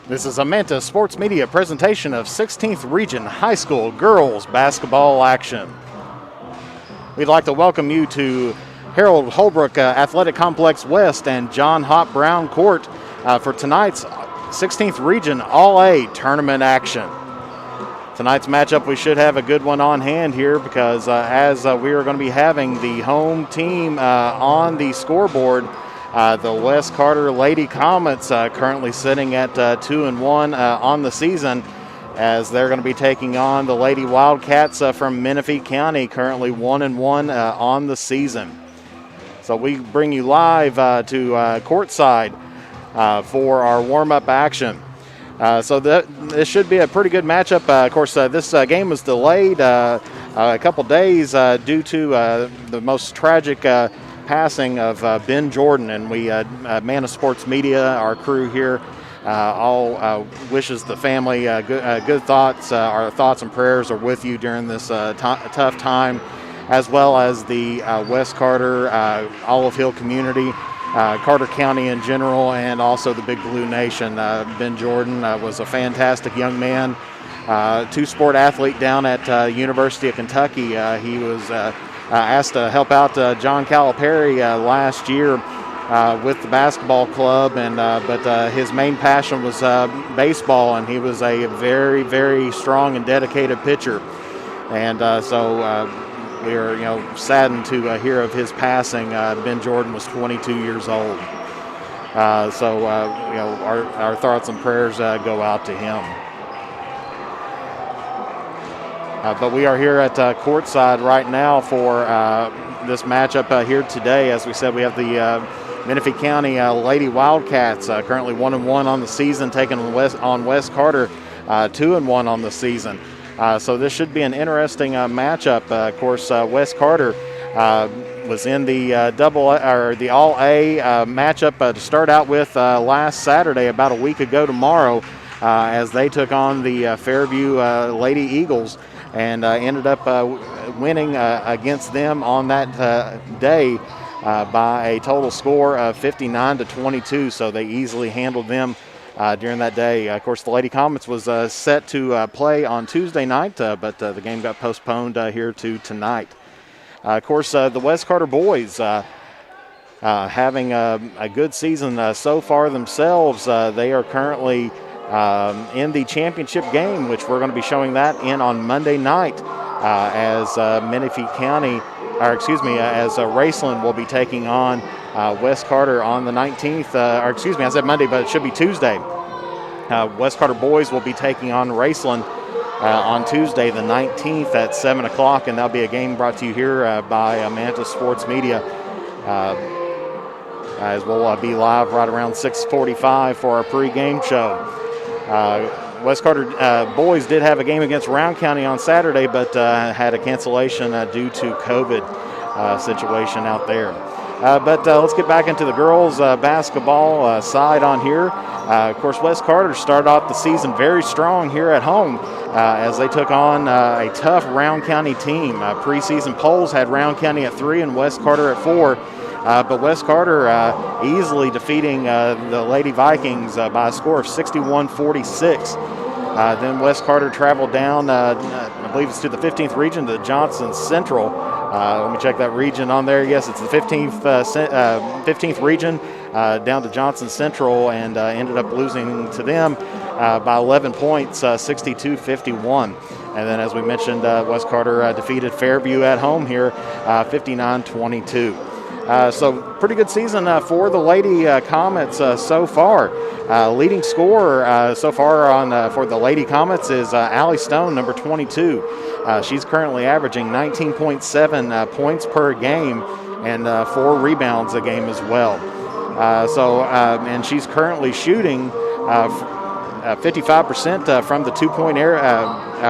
This is a Manta Sports Media presentation of 16th Region High School girls basketball action. We'd like to welcome you to Harold Holbrook Athletic Complex West and John Hop Brown Court for tonight's 16th Region All-A tournament action. Tonight's matchup, we should have a good one on hand here because as we are going to be having the home team on the scoreboard, the West Carter Lady Comets currently sitting at 2-1 on the season, as they're going to be taking on the Lady Wildcats from Menifee County, currently 1-1 on the season. So we bring you live to courtside for our warm-up action. So this should be a pretty good matchup. Of course, this game was delayed a couple days due to the most tragic passing of Ben Jordan, and we, Manta Sports Media, our crew here, all wishes the family good thoughts. Our thoughts and prayers are with you during this tough time, as well as the West Carter, Olive Hill community, Carter County in general, and also the Big Blue Nation. Ben Jordan was a fantastic young man, two-sport athlete down at University of Kentucky. He was asked to help out John Calipari last year with the basketball club, but his main passion was baseball, and he was a very, very strong and dedicated pitcher. And so we are, saddened to hear of his passing. Ben Jordan was 22 years old. Our thoughts and prayers go out to him. But we are here at courtside right now for this matchup here today. As we said, we have the Menifee County Lady Wildcats currently 1-1 on the season, taking on West Carter 2-1 on the season. So this should be an interesting matchup. Of course, West Carter was in the the All-A matchup to start out with last Saturday, about a week ago tomorrow, as they took on the Fairview Lady Eagles, and ended up winning against them on that day by a total score of 59-22. So they easily handled them during that day. Of course, the Lady Comets was set to play on Tuesday night, but the game got postponed here to tonight. Of course, the West Carter boys having a good season so far themselves. They are currently in the championship game, which we're going to be showing that in on Monday night, as Menifee County, as Raceland will be taking on West Carter on the 19th. I said Monday, but it should be Tuesday. West Carter boys will be taking on Raceland on Tuesday the 19th at 7 o'clock, and that'll be a game brought to you here by Manta Sports Media, as we'll be live right around 6:45 for our pregame show. West Carter boys did have a game against Round County on Saturday, but had a cancellation due to COVID situation out there. But let's get back into the girls basketball side on here. Of course, West Carter started off the season very strong here at home as they took on a tough Round County team. Preseason polls had Round County at 3 and West Carter at 4. But West Carter easily defeating the Lady Vikings by a score of 61-46. Then West Carter traveled down, I believe it's to the 15th region, to Johnson Central. Let me check that region on there. Yes, it's the 15th region down to Johnson Central, and ended up losing to them by 11 points, 62-51. And then, as we mentioned, West Carter defeated Fairview at home here, 59-22. So pretty good season for the Lady Comets so far. Leading scorer so far for the Lady Comets is Allie Stone, number 22. She's currently averaging 19.7 points per game and 4 rebounds a game as well. And she's currently shooting 55% from the 2-point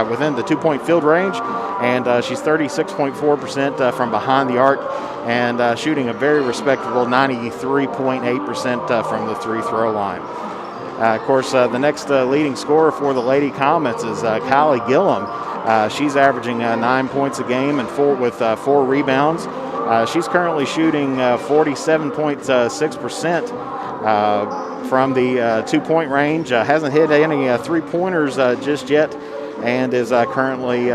within the 2-point field range, and she's 36.4% from behind the arc, and shooting a very respectable 93.8% from the free-throw line. Of course, the next leading scorer for the Lady Comets is Kylie Gillum. She's averaging 9 points a game and 4 rebounds. She's currently shooting 47.6% from the 2-point range. Hasn't hit any three-pointers just yet, and is currently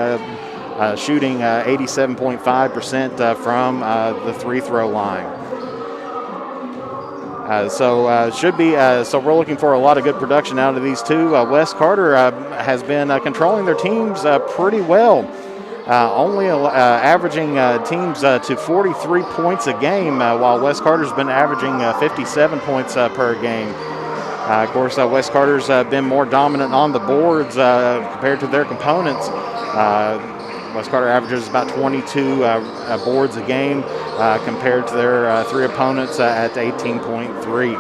shooting 87.5% from the free-throw line. So we're looking for a lot of good production out of these two. Wes Carter has been controlling their teams pretty well, only averaging teams to 43 points a game, while Wes Carter's been averaging 57 points per game. Of course, Wes Carter's been more dominant on the boards compared to their components. Wes Carter averages about 22 boards a game compared to their three opponents at 18.3.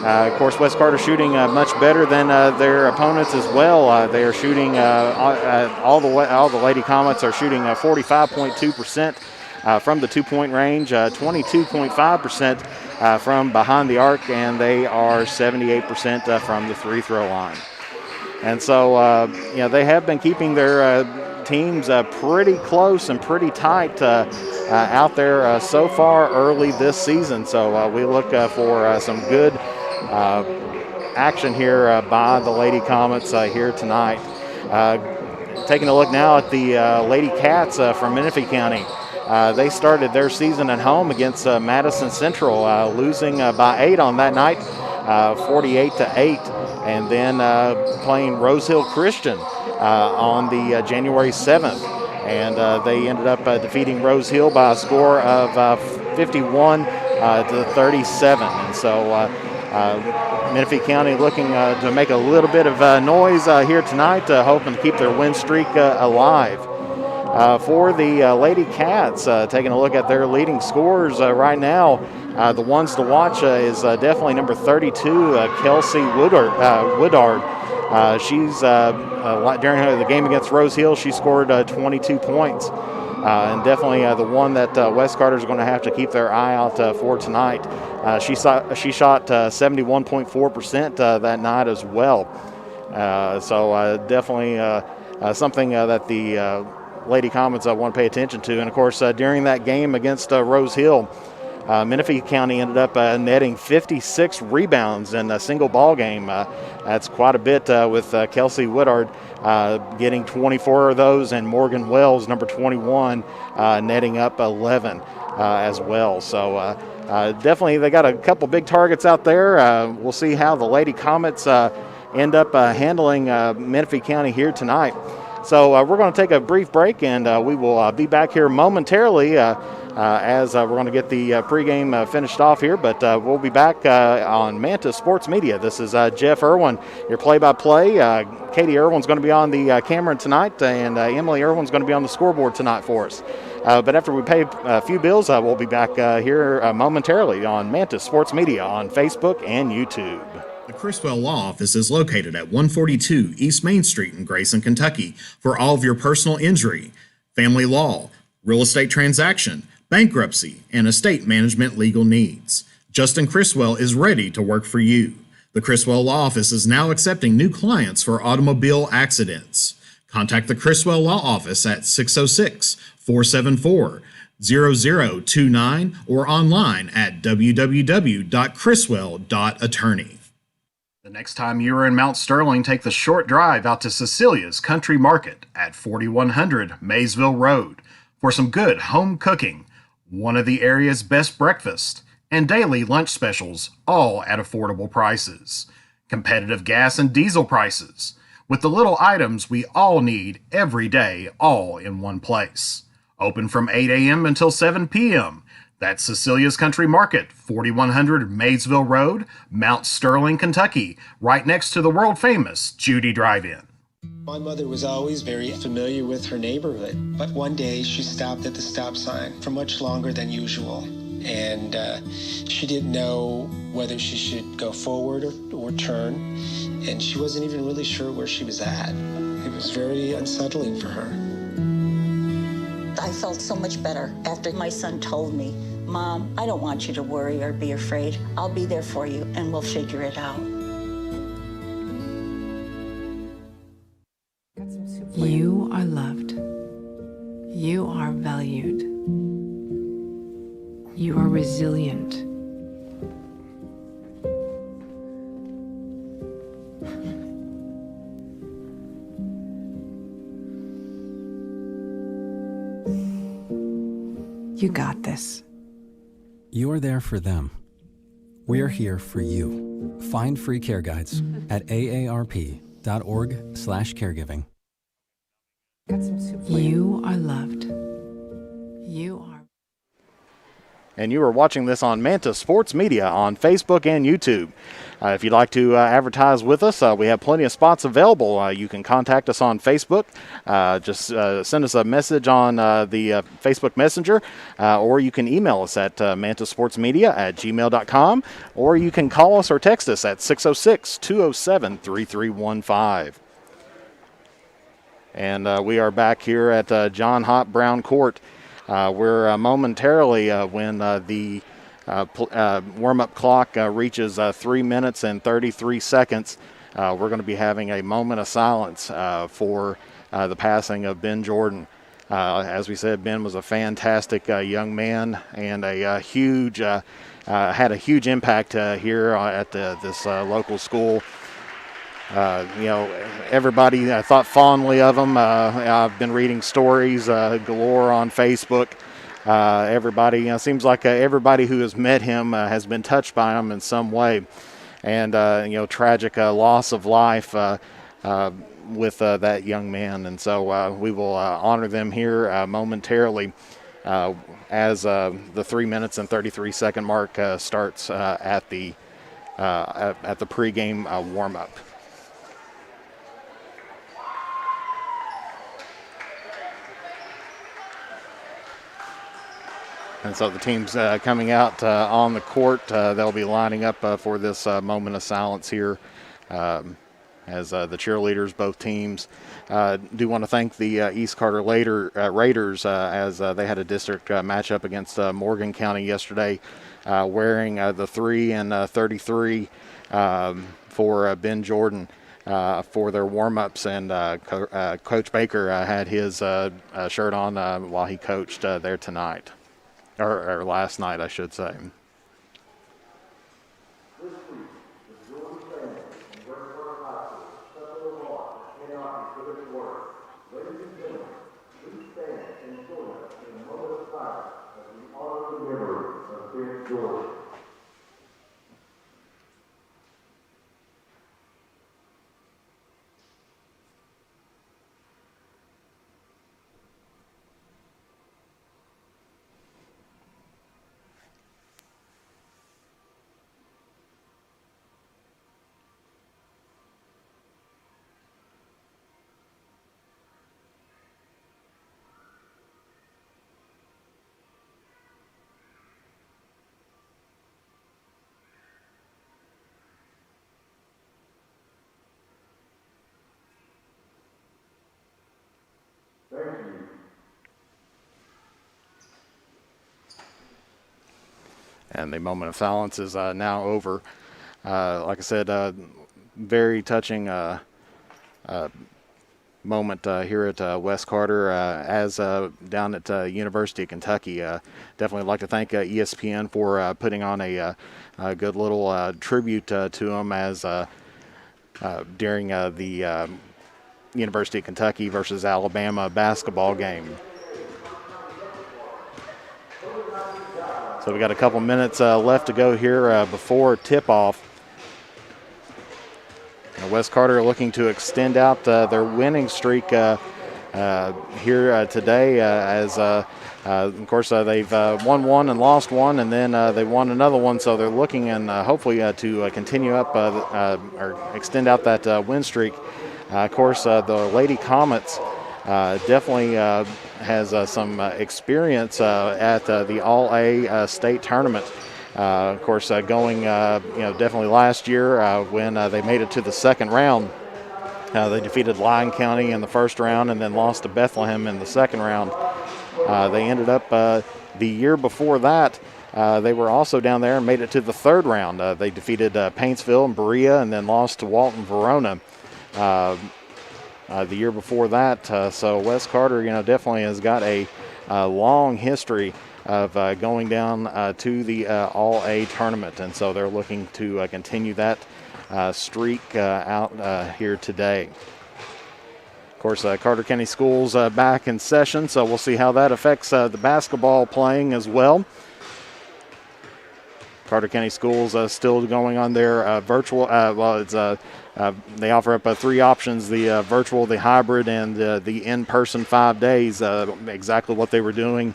Of course, Wes Carter shooting much better than their opponents as well. They are shooting all the Lady Comets are shooting 45.2% from the 2-point range, 22.5% from behind the arc, and they are 78% from the free-throw line. And so, they have been keeping their teams pretty close and pretty tight out there so far early this season. So we look for some good action here by the Lady Comets here tonight. Taking a look now at the Lady Cats from Menifee County. They started their season at home against Madison Central, losing by 8 on that night, 48-8. And then playing Rose Hill Christian on the January 7th. And they ended up defeating Rose Hill by a score of 51-37. And so Menifee County looking to make a little bit of noise here tonight, hoping to keep their win streak alive. For the Lady Cats, taking a look at their leading scorers right now, the ones to watch is definitely number 32, Kelsey Woodard. She's during the game against Rose Hill, she scored 22 points, and definitely the one that Wes Carter is going to have to keep their eye out for tonight. She shot 71.4% that night as well. So definitely something that the Lady Comets want to pay attention to. And of course, during that game against Rose Hill, Menifee County ended up netting 56 rebounds in a single ball game. That's quite a bit with Kelsey Woodard getting 24 of those, and Morgan Wells, number 21, netting up 11 as well. So definitely they got a couple big targets out there. We'll see how the Lady Comets end up handling Menifee County here tonight. So we're going to take a brief break, and we will be back here momentarily as we're going to get the pregame finished off here. But we'll be back on Manta Sports Media. This is Jeff Irwin, your play-by-play. Katie Irwin's going to be on the camera tonight, and Emily Irwin's going to be on the scoreboard tonight for us. But after we pay a few bills, we'll be back here momentarily on Manta Sports Media on Facebook and YouTube. The Criswell Law Office is located at 142 East Main Street in Grayson, Kentucky for all of your personal injury, family law, real estate transaction, bankruptcy, and estate management legal needs. Justin Criswell is ready to work for you. The Criswell Law Office is now accepting new clients for automobile accidents. Contact the Criswell Law Office at 606-474-0029 or online at www.criswell.attorney. The next time you are in Mount Sterling, take the short drive out to Cecilia's Country Market at 4100 Maysville Road for some good home cooking, one of the area's best breakfast, and daily lunch specials, all at affordable prices. Competitive gas and diesel prices, with the little items we all need every day, all in one place. Open from 8 a.m. until 7 p.m. That's Cecilia's Country Market, 4100 Maysville Road, Mount Sterling, Kentucky, right next to the world-famous Judy Drive-In. My mother was always very familiar with her neighborhood, but one day she stopped at the stop sign for much longer than usual, and she didn't know whether she should go forward or turn, and she wasn't even really sure where she was at. It was very unsettling for her. I felt so much better after my son told me, "Mom, I don't want you to worry or be afraid. I'll be there for you, and we'll figure it out." You are loved. You are valued. You are resilient. You got this. You're there for them. We're here for you. Find free care guides at aarp.org/caregiving. You are loved. You are. And you are watching this on Manta Sports Media on Facebook and YouTube. If you'd like to advertise with us, we have plenty of spots available. You can contact us on Facebook. Just send us a message on the Facebook Messenger, or you can email us at mantasportsmedia@gmail.com, or you can call us or text us at 606-207-3315. And we are back here at John Hop Brown Court. We're momentarily, when the warm-up clock reaches 3 minutes and 33 seconds, we're going to be having a moment of silence for the passing of Ben Jordan. As we said, Ben was a fantastic young man and a huge, had a huge impact here at this local school. Everybody thought fondly of him. I've been reading stories galore on Facebook. Everybody, seems like everybody who has met him has been touched by him in some way. And, tragic loss of life with that young man. And so we will honor them here momentarily as the 3 minutes and 33 second mark starts at the pregame warm-up. And so the team's coming out on the court. They'll be lining up for this moment of silence here as the cheerleaders, both teams. Do want to thank the East Carter Raiders as they had a district matchup against Morgan County yesterday, wearing the 3 and 33 for Ben Jordan for their warm-ups. And Coach Baker had his shirt on while he coached there tonight. Or last night, I should say. And the moment of silence is now over. Like I said, very touching moment here at West Carter, as down at University of Kentucky. Definitely like to thank ESPN for putting on a good little tribute to him as during the University of Kentucky versus Alabama basketball game. So we got a couple minutes left to go here before tip-off. West Carter looking to extend out their winning streak here today, as of course they've won one and lost one, and then they won another one. So they're looking and hopefully to continue up or extend out that win streak. Of course, the Lady Comets definitely has some experience at the All-A state tournament. Of course, going definitely last year when they made it to the second round. They defeated Lyon County in the first round and then lost to Bethlehem in the second round. They ended up the year before that. They were also down there and made it to the third round. They defeated Paintsville and Berea and then lost to Walton Verona the year before that. So West Carter, definitely has got a long history of going down to the All-A tournament. And so they're looking to continue that streak out here today. Of course, Carter County Schools back in session, so we'll see how that affects the basketball playing as well. Carter County Schools still going on their virtual. They offer up 3 options: the virtual, the hybrid, and the in-person 5 days. Exactly what they were doing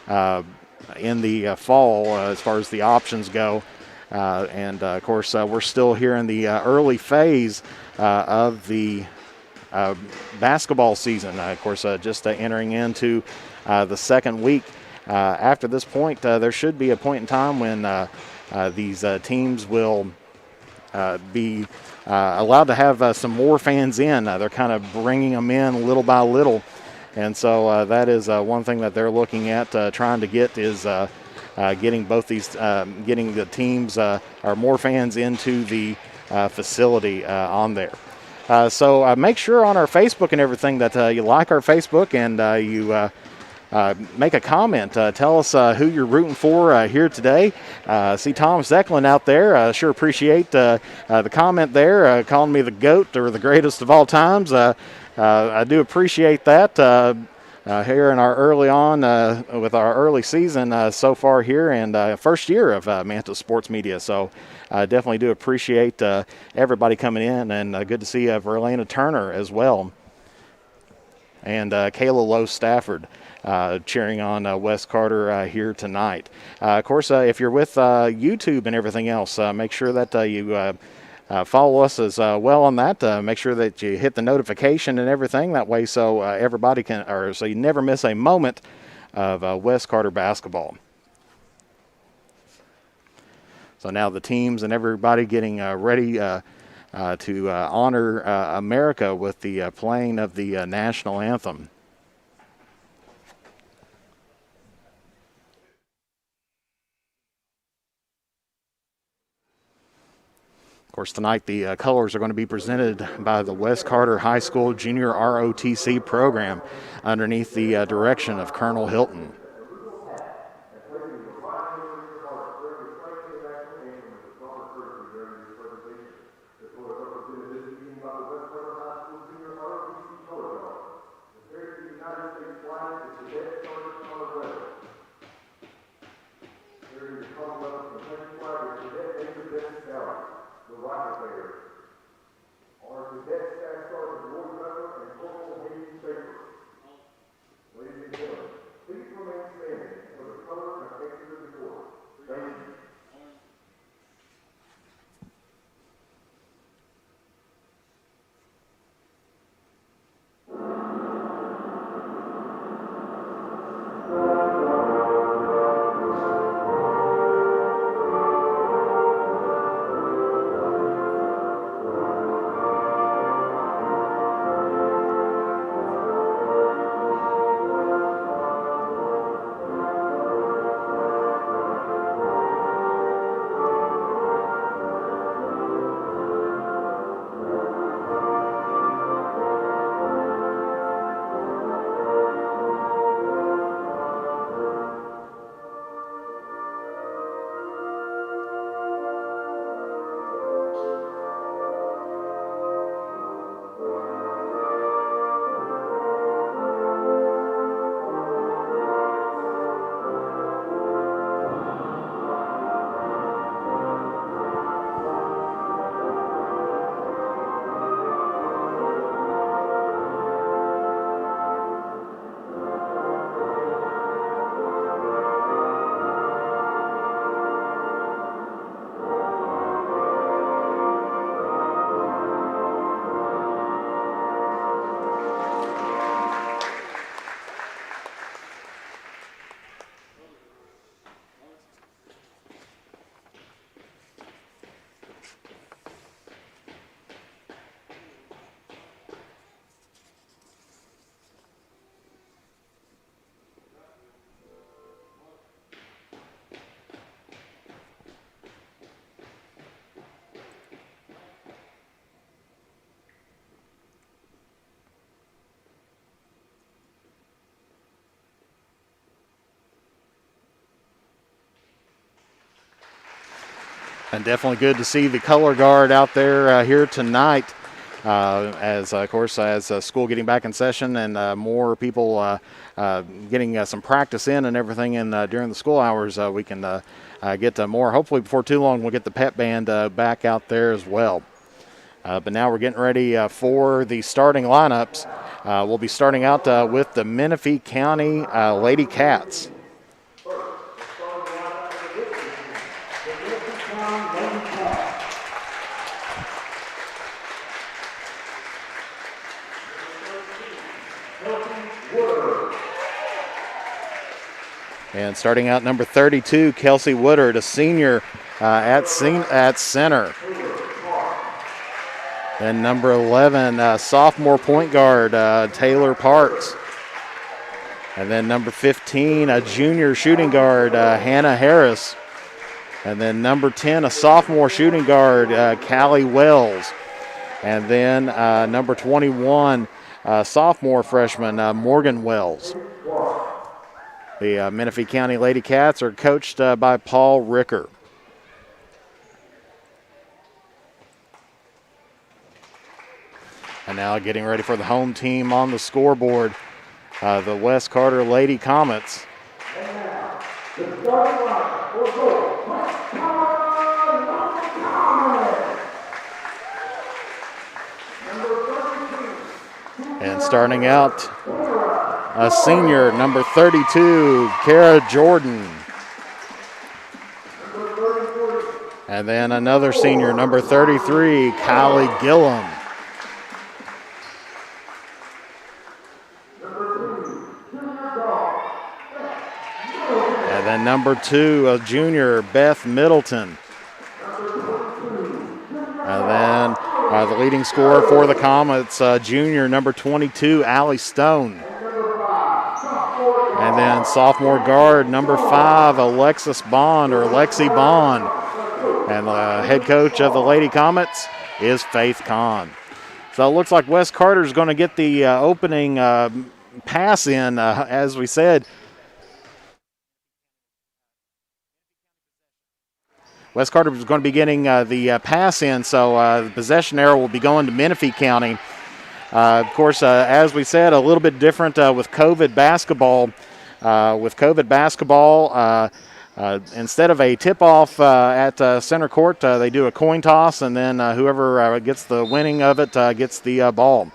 in the fall as far as the options go. Of course, we're still here in the early phase of the basketball season. Of course, just entering into the second week. After this point, there should be a point in time when these teams will be allowed to have some more fans in. They're kind of bringing them in little by little. And so that is one thing that they're looking at trying to get is getting both these, getting the teams or more fans into the facility on there. So make sure on our Facebook and everything that you like our Facebook and you make a comment. Tell us who you're rooting for here today. See Tom Zecklin out there. Sure appreciate the comment there, calling me the GOAT or the greatest of all times. I do appreciate that here in our early on with our early season so far here and first year of Manta Sports Media. So I definitely do appreciate everybody coming in, and good to see Verlana Turner as well. And Kayla Lowe Stafford cheering on Wes Carter here tonight. Of course, if you're with YouTube and everything else, make sure that you follow us as well on that. Make sure that you hit the notification and everything that way, so everybody can, or so you never miss a moment of Wes Carter basketball. So now the teams and everybody getting ready to honor America with the playing of the national anthem. Of course, tonight the colors are going to be presented by the Wes Carter High School Junior ROTC program underneath the direction of Colonel Hilton. And definitely good to see the color guard out there here tonight as of course, as school getting back in session and more people getting some practice in and everything, and during the school hours, we can get more. Hopefully, before too long, we'll get the pep band back out there as well. But now we're getting ready for the starting lineups. We'll be starting out with the Menifee County Lady Cats. And starting out number 32, Kelsey Woodard, a senior at center. And number 11, sophomore point guard, Taylor Parks. And then number 15, a junior shooting guard, Hannah Harris. And then number 10, a sophomore shooting guard, Callie Wells. And then number 21, sophomore freshman, Morgan Wells. The Menifee County Lady Cats are coached by Paul Ricker. And now getting ready for the home team on the scoreboard, the West Carter Lady Comets. And starting out, a senior, number 32, Kara Jordan. And then another senior, number 33, Kylie Gillum. And then number 2, a junior, Beth Middleton. And then the leading scorer for the Comets, junior, number 22, Allie Stone. And then sophomore guard, number 5, Alexis Bond, or Lexi Bond. And the head coach of the Lady Comets is Faith Kahn. So it looks like West Carter's going to get the opening pass in, as we said. West Carter is going to be getting the pass in, so the possession arrow will be going to Menifee County. Of course, as we said, a little bit different with COVID basketball. Instead of a tip-off at center court, they do a coin toss, and then whoever gets the winning of it gets the ball.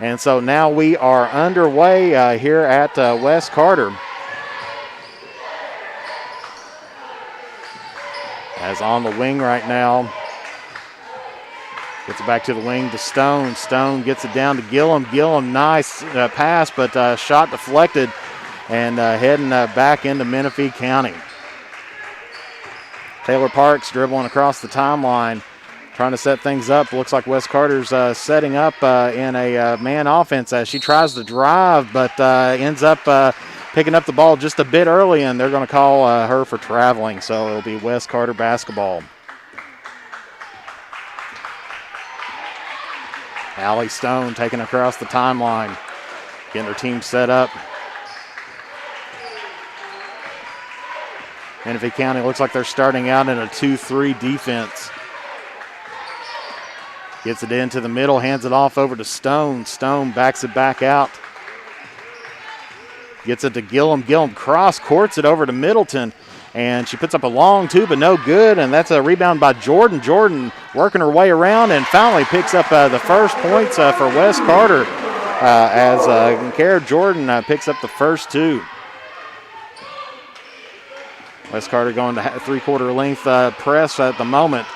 And so now we are underway here at West Carter. As on the wing right now. Gets it back to the wing to Stone. Stone gets it down to Gillum. Gillum, nice pass, but shot deflected and heading back into Menifee County. Taylor Parks dribbling across the timeline, trying to set things up. Looks like West Carter's setting up in a man offense as she tries to drive, but ends up picking up the ball just a bit early, and they're going to call her for traveling, so it'll be West Carter basketball. Allie Stone taking across the timeline, getting her team set up. Menifee County looks like they're starting out in a 2-3 defense. Gets it into the middle, hands it off over to Stone. Stone backs it back out. Gets it to Gillum. Gillum cross-courts it over to Middleton, and she puts up a long two, but no good, and that's a rebound by Jordan. Jordan working her way around and finally picks up the first points for West Carter as Kara Jordan picks up the first two. West Carter going to three-quarter length press at the moment.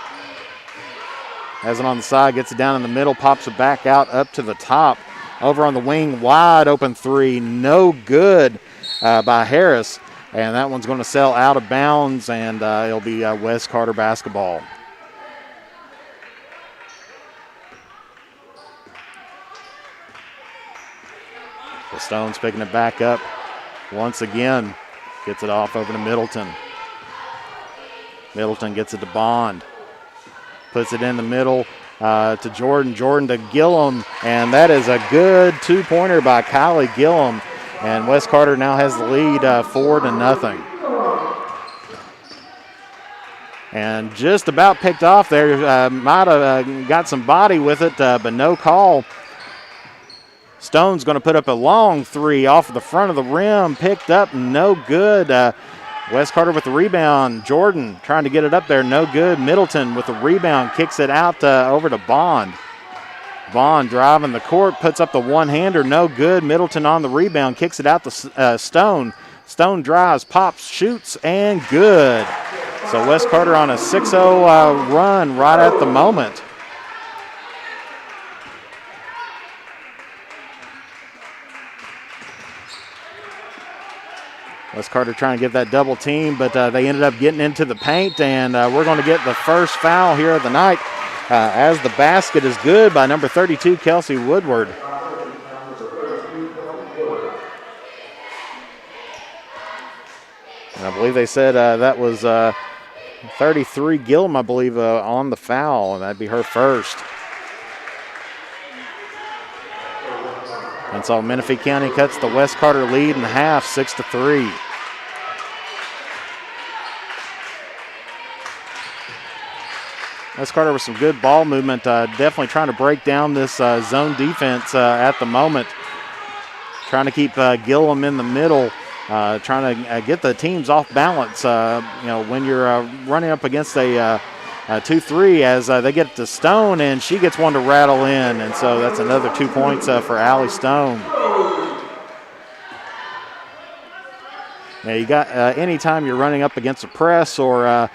Has it on the side, gets it down in the middle, pops it back out up to the top. Over on the wing, wide open three, no good by Harris. And that one's going to sail out of bounds, and it'll be West Carter basketball. The Stone's picking it back up once again. Gets it off over to Middleton. Middleton gets it to Bond. Puts it in the middle to Jordan. Jordan to Gillum, and that is a good two-pointer by Kylie Gillum. And West Carter now has the lead 4-0. And just about picked off there. Might have got some body with it, but no call. Stone's going to put up a long three off of the front of the rim. Picked up, no good. Wes Carter with the rebound. Jordan trying to get it up there, no good. Middleton with the rebound, kicks it out over to Bond. Bond driving the court, puts up the one-hander, no good. Middleton on the rebound, kicks it out to Stone. Stone drives, pops, shoots, and good. So Wes Carter on a 6-0 run right at the moment. Wes Carter trying to get that double team, but they ended up getting into the paint, and we're going to get the first foul here of the night as the basket is good by number 32, Kelsey Woodward. And I believe they said that was 33 Gillum, I believe, on the foul, and that'd be her first. And so Menifee County cuts the Wes Carter lead in half, 6-3. Wes Carter with some good ball movement, definitely trying to break down this zone defense at the moment. Trying to keep Gillum in the middle. Trying to get the teams off balance. When you're running up against a 2-3 as they get to Stone, and she gets one to rattle in, and so that's another 2 points for Allie Stone. Now you got anytime you're running up against a press or a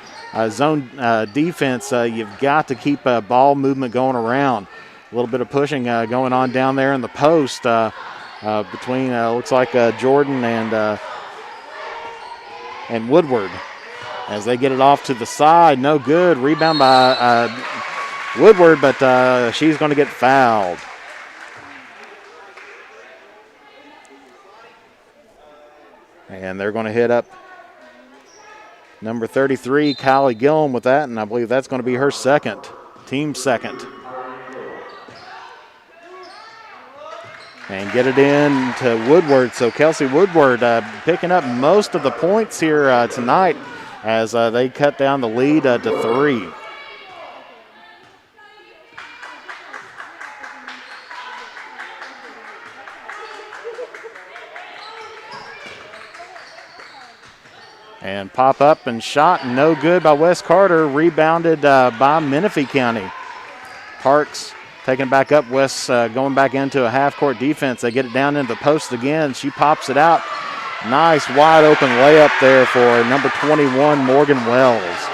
zone defense, you've got to keep ball movement going around. A little bit of pushing going on down there in the post. Between looks like Jordan and Woodward as they get it off to the side. No good. Rebound by Woodward, but she's going to get fouled. And they're going to hit up number 33, Kylie Gillum, with that, and I believe that's going to be her second, team second. And get it in to Woodward. So Kelsey Woodward picking up most of the points here tonight as they cut down the lead to 3. And pop up and shot, no good by Wes Carter. Rebounded by Menifee County. Parks taking it back up. Wes going back into a half-court defense. They get it down into the post again. She pops it out. Nice wide-open layup there for number 21, Morgan Wells.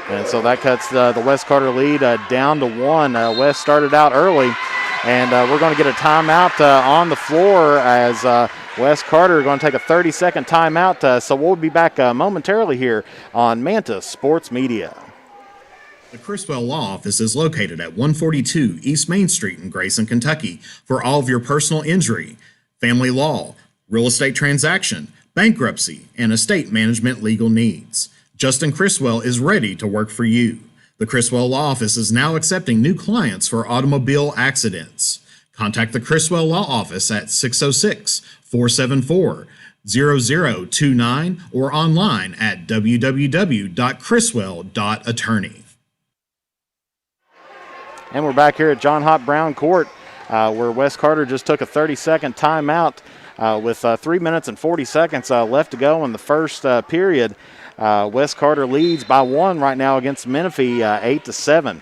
And so that cuts the Wes Carter lead down to 1. Wes started out early, and we're going to get a timeout on the floor as Wes Carter going to take a 30-second timeout. So we'll be back momentarily here on Manta Sports Media. The Criswell Law Office is located at 142 East Main Street in Grayson, Kentucky for all of your personal injury, family law, real estate transaction, bankruptcy, and estate management legal needs. Justin Criswell is ready to work for you. The Criswell Law Office is now accepting new clients for automobile accidents. Contact the Criswell Law Office at 606-474-0029 or online at www.criswell.attorney. And we're back here at John Hop Brown Court where Wes Carter just took a 30-second timeout with 3 minutes and 40 seconds left to go in the first period. Wes Carter leads by 1 right now against Menifee, 8-7.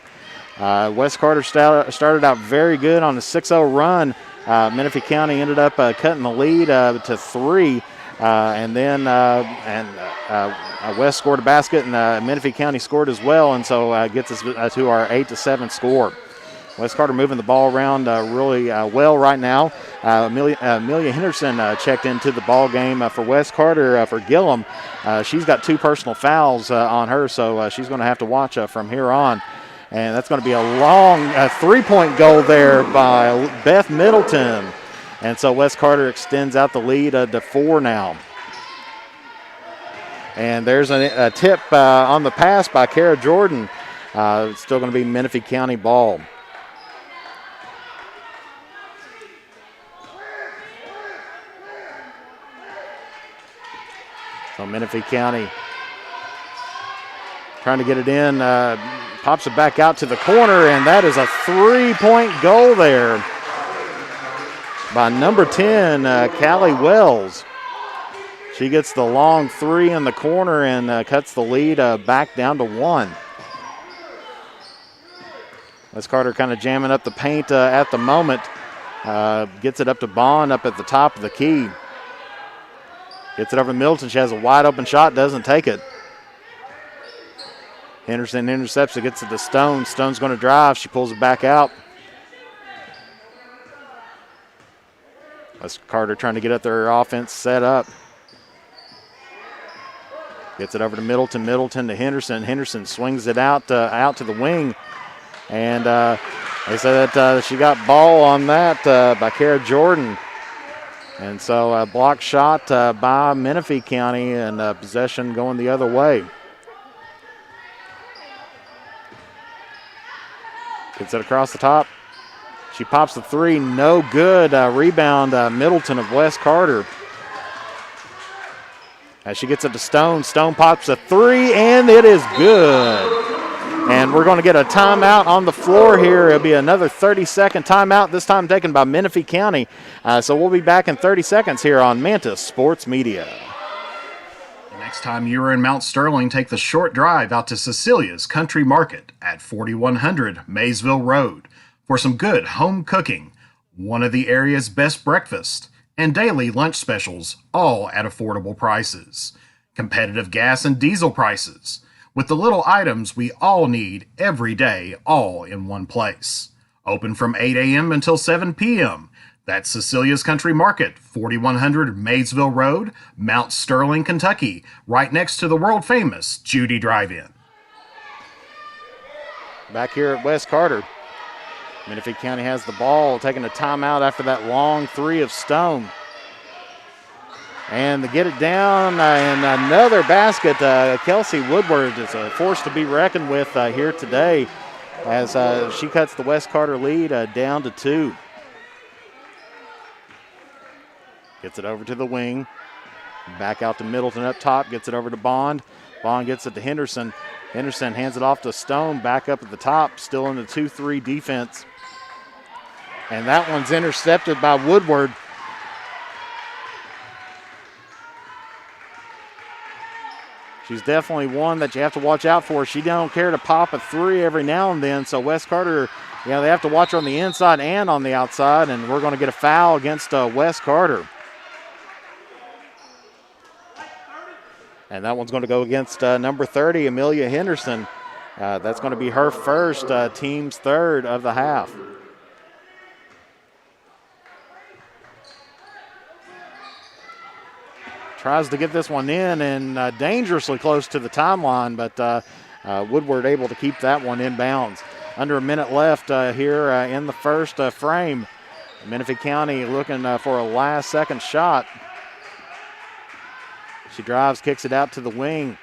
Wes Carter started out very good on a 6-0 run. Menifee County ended up cutting the lead to 3. And then Wes scored a basket, and Menifee County scored as well, and so gets us to our 8-7 score. Wes Carter moving the ball around really well right now. Amelia Henderson checked into the ball game for Wes Carter for Gillum. She's got 2 personal fouls on her, so she's going to have to watch from here on. And that's going to be a long 3-point goal there by Beth Middleton. And so Wes Carter extends out the lead to 4 now. And there's a tip on the pass by Kara Jordan. It's still going to be Menifee County ball. So Menifee County trying to get it in, pops it back out to the corner, and that is a 3-point goal there by number 10, Callie Wells. She gets the long 3 in the corner and cuts the lead back down to 1. Wes Carter kind of jamming up the paint at the moment. Gets it up to Bond up at the top of the key. Gets it over to Middleton. She has a wide open shot, doesn't take it. Henderson intercepts it, gets it to Stone. Stone's going to drive. She pulls it back out. Wes Carter trying to get up their offense set up. Gets it over to Middleton. Middleton to Henderson. Henderson swings it out to the wing. And they said that she got ball on that by Kara Jordan. And so a block shot by Menifee County and possession going the other way. Gets it across the top. She pops the 3, no good. Rebound Middleton of Wes Carter. As she gets it to Stone. Stone pops a 3, and it is good. And we're going to get a timeout on the floor here. It'll be another 30-second timeout, this time taken by Menifee County. So we'll be back in 30 seconds here on Mantis Sports Media. The next time you are in Mount Sterling, take the short drive out to Cecilia's Country Market at 4100 Maysville Road for some good home cooking, one of the area's best breakfasts, and daily lunch specials, all at affordable prices. Competitive gas and diesel prices, with the little items we all need every day, all in one place. Open from 8 a.m. until 7 p.m. That's Cecilia's Country Market, 4100 Maysville Road, Mount Sterling, Kentucky, right next to the world-famous Judy Drive-In. Back here at Wes Carter. Menifee County has the ball, taking a timeout after that long 3 of Stone. And to get it down, and another basket. Kelsey Woodward is a force to be reckoned with here today as she cuts the Wes Carter lead down to 2. Gets it over to the wing. Back out to Middleton up top. Gets it over to Bond. Bond gets it to Henderson. Henderson hands it off to Stone. Back up at the top. Still in the 2-3 defense. And that one's intercepted by Woodward. She's definitely one that you have to watch out for. She don't care to pop a 3 every now and then. So Wes Carter, they have to watch her on the inside and on the outside. And we're going to get a foul against Wes Carter. And that one's going to go against number 30, Amelia Henderson. That's going to be her first, team's 3rd of the half. Tries to get this one in and dangerously close to the timeline, but Woodward able to keep that one in bounds. Under a minute left here in the first frame. Menifee County looking for a last-second shot. She drives, kicks it out to the wing.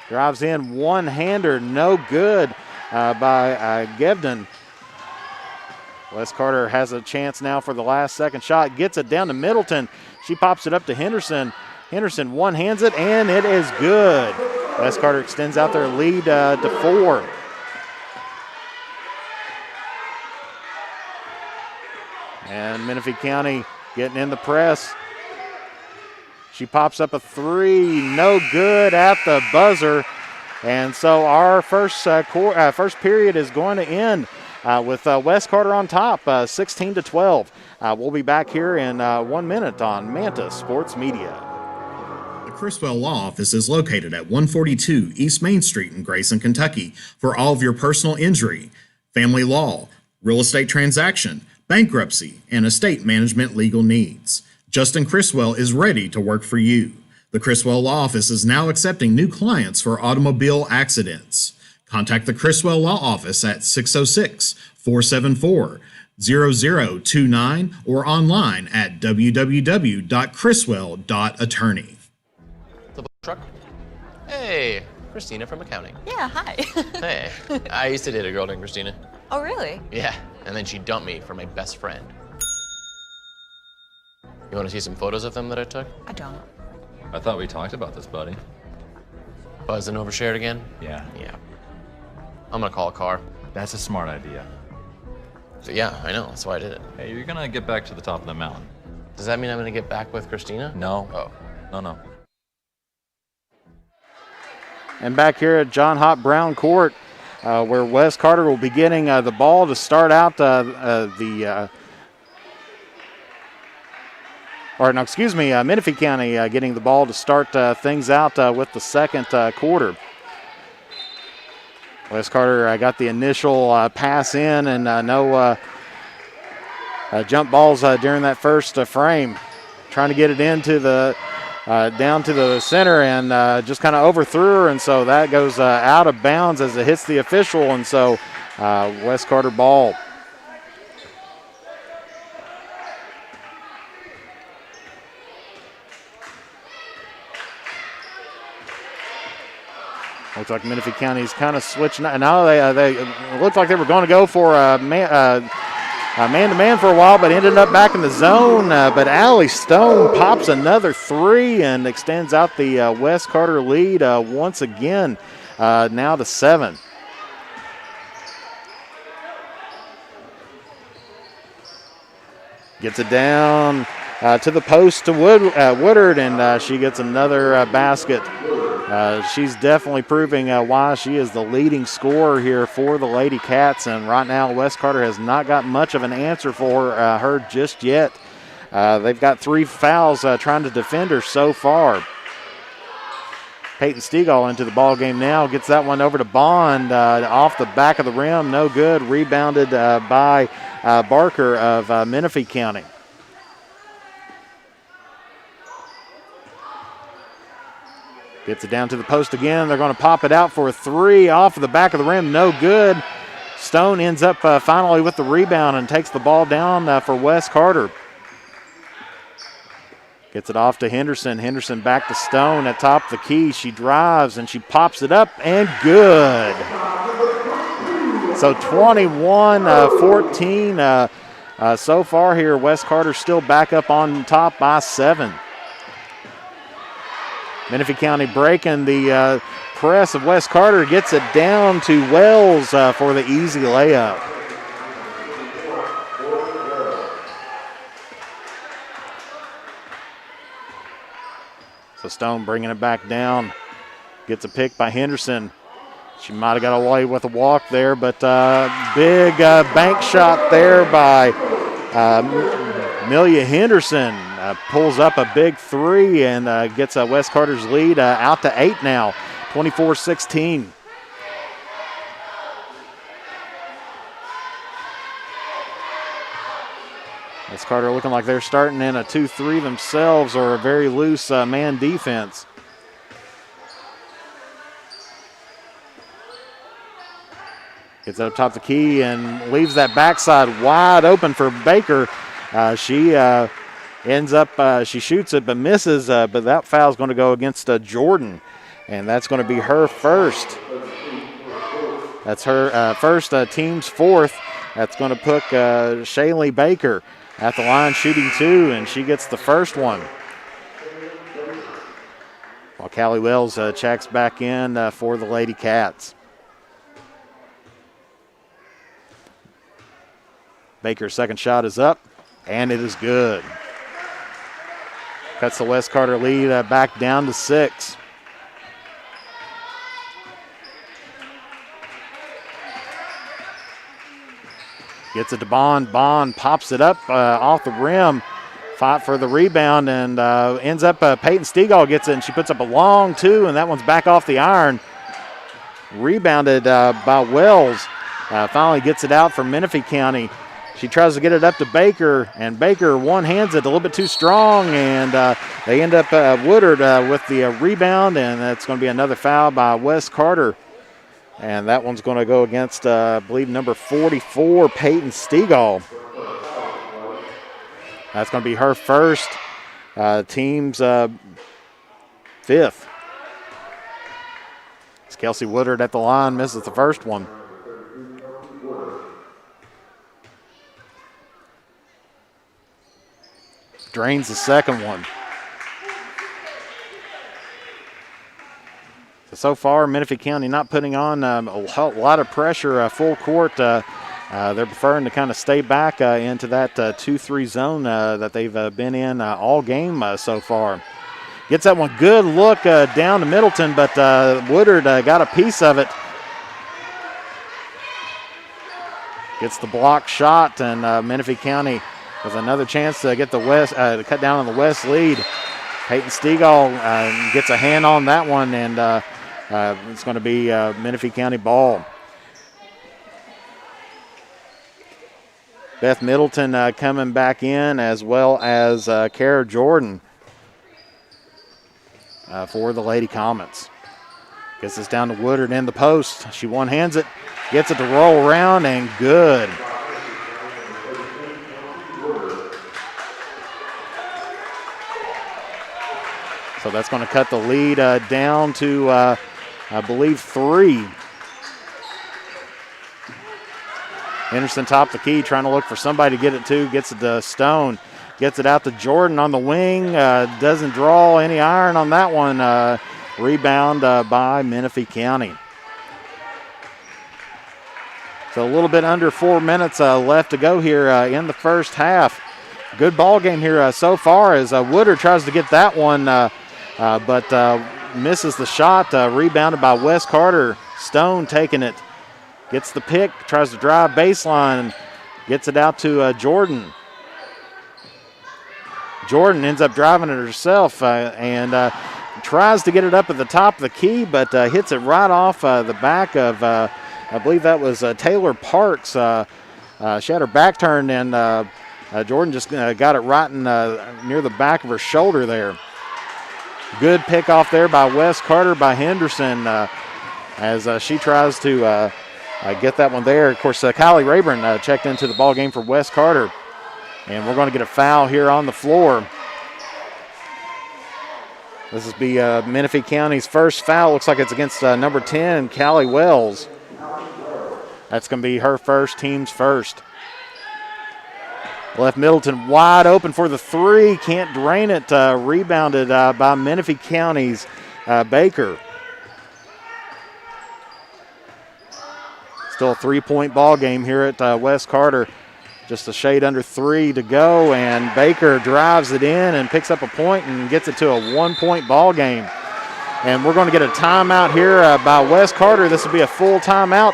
Drives in, one-hander, no good by Gebden. Wes Carter has a chance now for the last-second shot. Gets it down to Middleton. She pops it up to Henderson. Henderson one-hands it, and it is good. Wes Carter extends out their lead to 4. And Menifee County getting in the press. She pops up a 3, no good at the buzzer. And so our first period is going to end with Wes Carter on top, 16-12. We'll be back here in 1 minute on Mantis Sports Media. The Criswell Law Office is located at 142 East Main Street in Grayson, Kentucky for all of your personal injury, family law, real estate transaction, bankruptcy, and estate management legal needs. Justin Criswell is ready to work for you. The Criswell Law Office is now accepting new clients for automobile accidents. Contact the Criswell Law Office at 606-474-0029 or online at www.criswell.attorney. The truck? Hey, Christina from accounting. Yeah, hi. Hey, I used to date a girl named Christina. Oh, really? Yeah, and then she dumped me for my best friend. You want to see some photos of them that I took? I don't. I thought we talked about this, buddy. Buzzed and overshared again? Yeah. Yeah. I'm gonna call a car. That's a smart idea. So, yeah, I know. That's why I did it. Hey, you're gonna get back to the top of the mountain. Does that mean I'm gonna get back with Christina? No. Oh. No. And back here at John Hott Brown Court, where Wes Carter will be getting the ball to start out Menifee County getting the ball to start things out with the second quarter. Wes Carter got the initial pass in and no jump balls during that first frame. Trying to get it into the down to the center and just kind of overthrew her, and so that goes out of bounds as it hits the official, and so Wes Carter ball. Looks like Menifee County's kind of switching. Now they looked like they were going to go for man-to-man for a while, but ended up back in the zone. But Allie Stone pops another three and extends out the Wes Carter lead once again, now to 7. Gets it down to the post to Woodard, and she gets another basket. She's definitely proving why she is the leading scorer here for the Lady Cats, and right now Wes Carter has not got much of an answer for her just yet. They've got 3 fouls trying to defend her so far. Peyton Stegall into the ball game now, gets that one over to Bond off the back of the rim, no good, rebounded by Barker of Menifee County. Gets it down to the post again. They're going to pop it out for a 3 off of the back of the rim. No good. Stone ends up finally with the rebound and takes the ball down for Wes Carter. Gets it off to Henderson. Henderson back to Stone at top of the key. She drives and she pops it up and good. So 21-14 so far here. Wes Carter still back up on top by 7. Menifee County breaking the press of Wes Carter, gets it down to Wells for the easy layup. So Stone bringing it back down, gets a pick by Henderson. She might have got away with a walk there, but big bank shot there by Amelia Henderson. Pulls up a big 3 and gets Wes Carter's lead out to 8 now, 24-16. Wes Carter looking like they're starting in a 2-3 themselves or a very loose man defense. Gets up top of the key and leaves that backside wide open for Baker. She ends up, she shoots it but misses, but that foul's going to go against Jordan, and that's going to be her first. That's her first, team's 4th. That's going to put Shaylee Baker at the line shooting 2, and she gets the first one. While Callie Wells checks back in for the Lady Cats. Baker's second shot is up, and it is good. Cuts the Wes Carter lead back down to 6. Gets it to Bond. Bond pops it up off the rim. Fight for the rebound and ends up Peyton Stegall gets it, and she puts up a long 2, and that one's back off the iron. Rebounded by Wells. Finally gets it out for Menifee County. She tries to get it up to Baker, and Baker one-hands it a little bit too strong, and they end up Woodard with the rebound, and that's going to be another foul by Wes Carter. And that one's going to go against, I believe, number 44, Peyton Stegall. That's going to be her first, team's 5th. It's Kelsey Woodard at the line, misses the first one. Drains the second one. So far, Menifee County not putting on a lot of pressure full court. They're preferring to kind of stay back into that 2-3 zone that they've been in all game so far. Gets that one good look down to Middleton, but Woodard got a piece of it. Gets the block shot, and Menifee County with another chance to get the West to cut down on the West lead. Peyton Stegall gets a hand on that one, and it's going to be Menifee County ball. Beth Middleton coming back in, as well as Kara Jordan for the Lady Comets. Gets this down to Woodard in the post. She one-hands it, gets it to roll around, and good. So that's going to cut the lead down to, I believe, 3. Henderson top the key, trying to look for somebody to get it to. Gets it to Stone. Gets it out to Jordan on the wing. Doesn't draw any iron on that one. Rebound by Menifee County. So a little bit under 4 minutes left to go here in the first half. Good ball game here so far as Woodard tries to get that one, but misses the shot. Rebounded by Wes Carter. Stone taking it. Gets the pick, tries to drive baseline, gets it out to Jordan. Jordan ends up driving it herself and tries to get it up at the top of the key, but hits it right off the back of, I believe that was Taylor Parks. She had her back turned, and Jordan just got it right in, near the back of her shoulder there. Good pick off there by Wes Carter by Henderson as she tries to get that one there. Of course, Kylie Rayburn checked into the ball game for Wes Carter. And we're going to get a foul here on the floor. This is be Menifee County's first foul. Looks like it's against number 10, Callie Wells. That's going to be her first, team's first. Left Middleton wide open for the 3. Can't drain it. Rebounded by Menifee County's Baker. Still a 3-point ball game here at Wes Carter. Just a shade under 3 to go, and Baker drives it in and picks up a point and gets it to a 1-point ball game. And we're going to get a timeout here by Wes Carter. This will be a full timeout.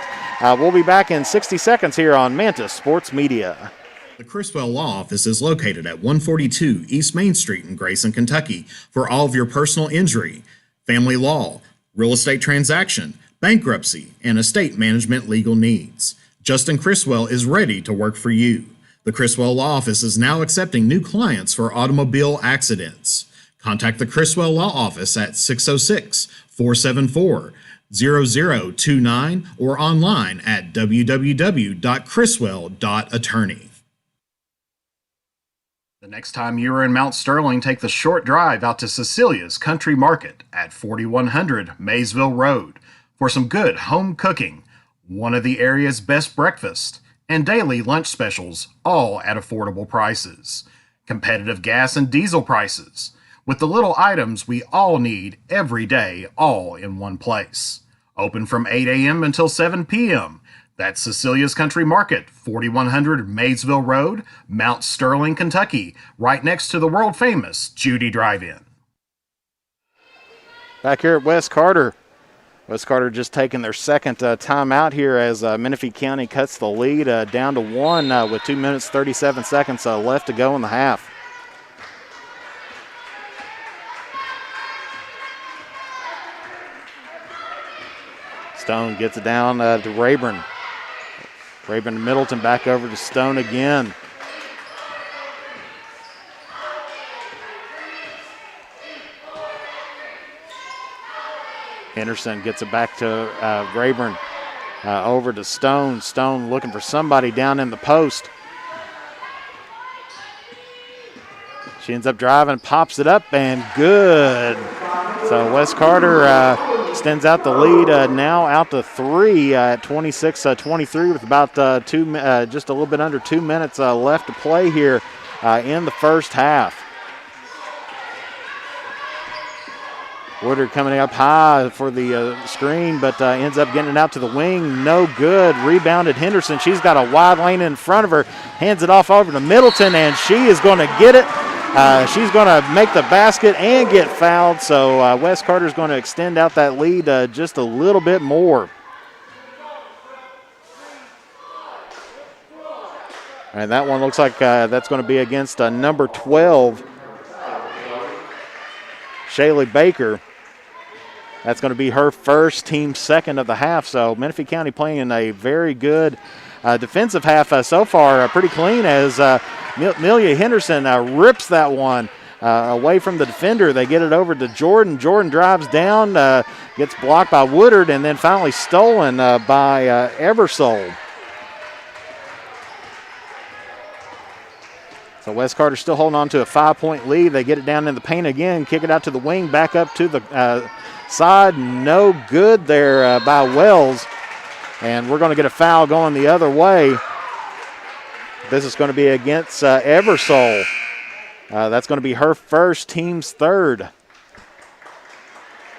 We'll be back in 60 seconds here on Mantis Sports Media. The Criswell Law Office is located at 142 East Main Street in Grayson, Kentucky for all of your personal injury, family law, real estate transaction, bankruptcy, and estate management legal needs. Justin Criswell is ready to work for you. The Criswell Law Office is now accepting new clients for automobile accidents. Contact the Criswell Law Office at 606-474-0029 or online at www.criswell.attorney. The next time you are in Mount Sterling, take the short drive out to Cecilia's Country Market at 4100 Maysville Road for some good home cooking, one of the area's best breakfast, and daily lunch specials, all at affordable prices. Competitive gas and diesel prices, with the little items we all need every day, all in one place. Open from 8 a.m. until 7 p.m. That's Cecilia's Country Market, 4100 Maysville Road, Mount Sterling, Kentucky, right next to the world-famous Judy Drive-In. Back here at Wes Carter. Wes Carter just taking their second timeout here as Menifee County cuts the lead down to 1 with 2 minutes 37 seconds left to go in the half. Stone gets it down to Rayburn. Rayburn and Middleton back over to Stone again. Henderson gets it back to Rayburn, over to Stone. Stone looking for somebody down in the post. She ends up driving, pops it up, and good. So Wes Carter extends out the lead now out to 3 at 26-23 with about just a little bit under 2 minutes left to play here in the first half. Woodard coming up high for the screen, but ends up getting it out to the wing. No good. Rebounded Henderson. She's got a wide lane in front of her. Hands it off over to Middleton, and she is going to get it. She's going to make the basket and get fouled, so West Carter's going to extend out that lead just a little bit more. And that one looks like that's going to be against number 12, Shaylee Baker. That's going to be her first, team second of the half. So Menifee County playing a very good defensive half so far, pretty clean as Amelia Henderson rips that one away from the defender. They get it over to Jordan. Jordan drives down, gets blocked by Woodard, and then finally stolen by Eversole. So West Carter still holding on to a 5-point lead. They get it down in the paint again, kick it out to the wing, back up to the side. No good there by Wells. And we're going to get a foul going the other way. This is going to be against Eversole. That's going to be her first, team's third.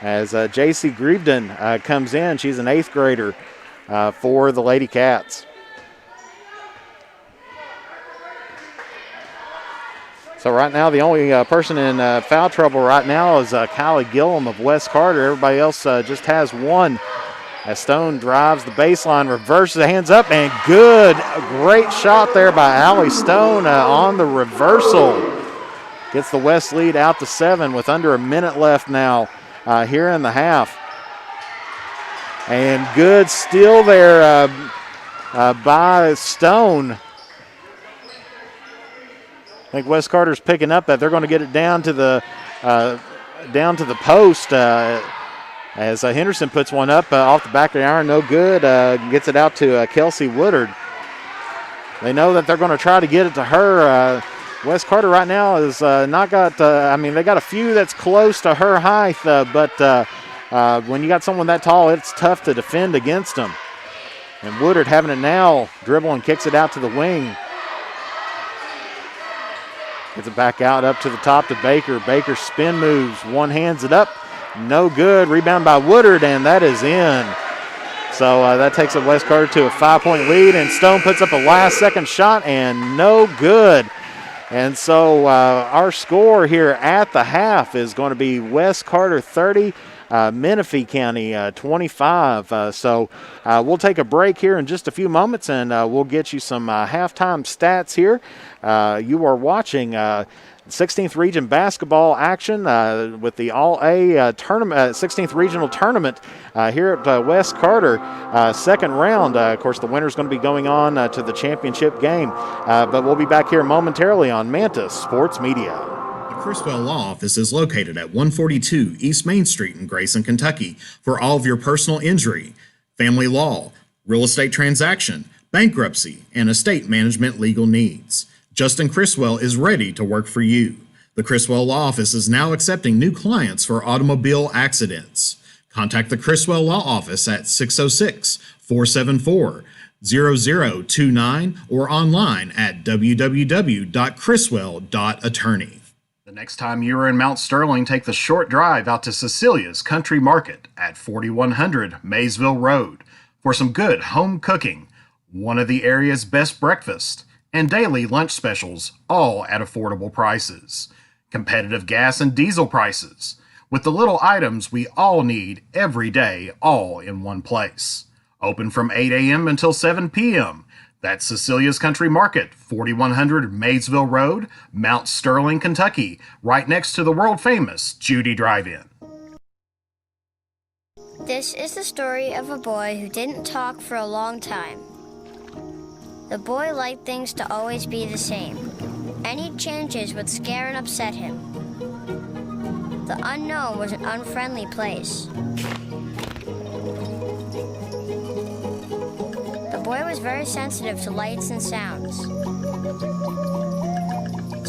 As J.C. Griebden comes in. She's an 8th grader for the Lady Cats. So right now, the only person in foul trouble right now is Kylie Gillum of West Carter. Everybody else just has one. As Stone drives the baseline, reverses the hands up, and good. A great shot there by Allie Stone on the reversal. Gets the West lead out to 7 with under a minute left now here in the half. And good steal there by Stone. I think West Carter's picking up that. They're going to get it down to the post as Henderson puts one up off the back of the iron. No good. Gets it out to Kelsey Woodard. They know that they're going to try to get it to her. West Carter right now has not got, they got a few that's close to her height, but when you got someone that tall, it's tough to defend against them. And Woodard having it now, dribbling, kicks it out to the wing. Gets it back out up to the top to Baker. Baker spin moves, one hands it up. No good. Rebound by Woodard, and that is in. So that takes it West Carter to a 5-point lead, and Stone puts up a last-second shot, and no good. And so our score here at the half is going to be West Carter 30, Menifee County 25. So we'll take a break here in just a few moments, and we'll get you some halftime stats here. You are watching 16th Region basketball action with the All-A tournament, 16th Regional Tournament here at West Carter. Second round. Of course, the winner's going to be going on to the championship game. But we'll be back here momentarily on Mantis Sports Media. The Criswell Law Office is located at 142 East Main Street in Grayson, Kentucky for all of your personal injury, family law, real estate transaction, bankruptcy, and estate management legal needs. Justin Criswell is ready to work for you. The Criswell Law Office is now accepting new clients for automobile accidents. Contact the Criswell Law Office at 606-474-0029 or online at www.criswell.attorney. The next time you are in Mount Sterling, take the short drive out to Cecilia's Country Market at 4100 Maysville Road for some good home cooking, one of the area's best breakfasts, and daily lunch specials, all at affordable prices. Competitive gas and diesel prices, with the little items we all need every day, all in one place. Open from 8 a.m. until 7 p.m. That's Cecilia's Country Market, 4100 Maysville Road, Mount Sterling, Kentucky, right next to the world-famous Judy Drive-In. This is the story of a boy who didn't talk for a long time. The boy liked things to always be the same. Any changes would scare and upset him. The unknown was an unfriendly place. The boy was very sensitive to lights and sounds.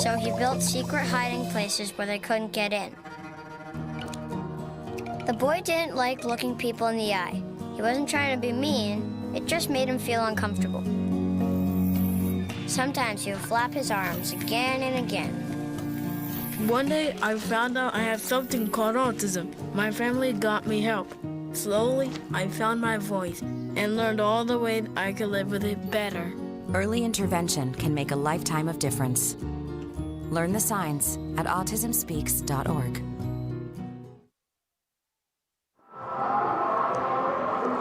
So he built secret hiding places where they couldn't get in. The boy didn't like looking people in the eye. He wasn't trying to be mean, it just made him feel uncomfortable. Sometimes he would flap his arms again and again. One day, I found out I have something called autism. My family got me help. Slowly, I found my voice and learned all the ways I could live with it better. Early intervention can make a lifetime of difference. Learn the signs at autismspeaks.org.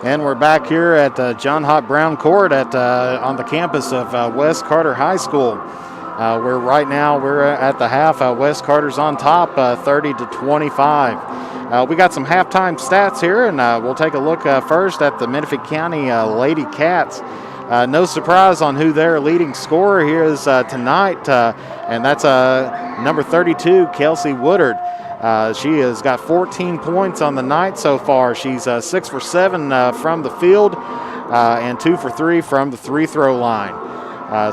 And we're back here at John Hott Brown Court on the campus of West Carter High School. We're at the half. West Carter's on top, 30-25. We got some halftime stats here, and we'll take a look first at the Menifee County Lady Cats. No surprise on who their leading scorer here is tonight, and that's number 32, Kelsey Woodard. She has got 14 points on the night so far. She's 6 for 7 from the field and 2 for 3 from the free throw line.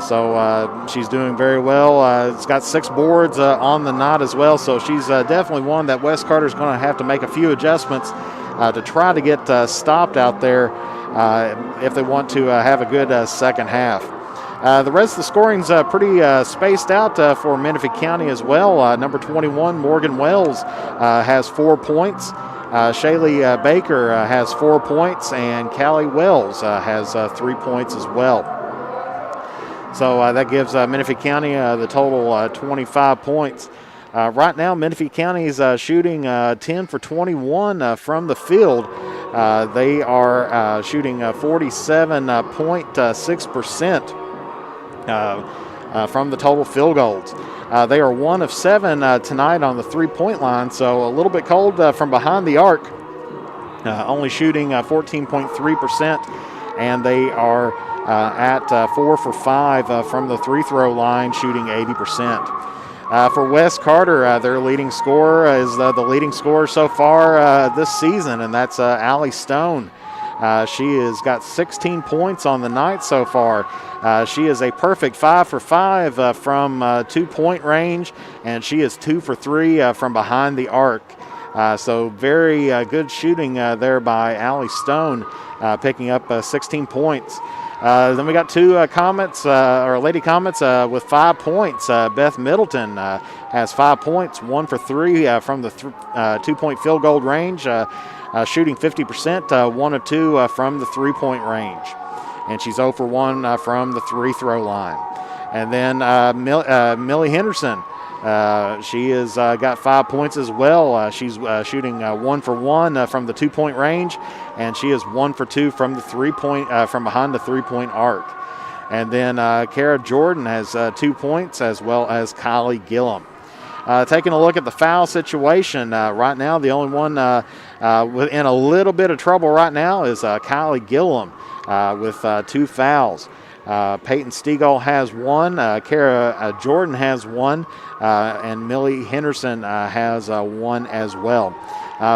So she's doing very well. It's got 6 boards on the night as well, so she's definitely one that West Carter's going to have to make a few adjustments to try to get stopped out there if they want to have a good second half. The rest of the scoring's pretty spaced out for Menifee County as well. Number 21, Morgan Wells, has 4 points. Shaylee Baker has 4 points, and Callie Wells has 3 points as well. So that gives Menifee County the total 25 points. Right now, Menifee County is shooting 10 for 21 from the field. They are shooting 47.6% from the total field goals. They are 1 of 7 tonight on the three-point line, so a little bit cold from behind the arc, only shooting 14.3%, and they are at 4 for 5 from the free-throw line, shooting 80%. For West Carter, their leading scorer is the leading scorer so far this season, and that's Allie Stone. She has got 16 points on the night so far. She is a perfect 5 for 5 from 2-point range, and she is 2 for 3 from behind the arc. So very good shooting there by Allie Stone, picking up 16 points. Then we got 2 Lady Comets with 5 points. Beth Middleton has 5 points, 1 for 3 from the 2-point field goal range, shooting 50%, 1 of 2 from the 3-point range. And she's 0 for 1 from the free-throw line. And then Millie Henderson, she has got 5 points as well. She's shooting 1 for 1 from the 2-point range, and she is 1 for 2 from the 3-point from behind the 3-point arc. And then Kara Jordan has 2 points, as well as Kylie Gillum. Taking a look at the foul situation, right now the only one in a little bit of trouble right now is Kylie Gillum with 2 fouls. Peyton Stegall has 1, Kara Jordan has 1, and Millie Henderson has 1 as well.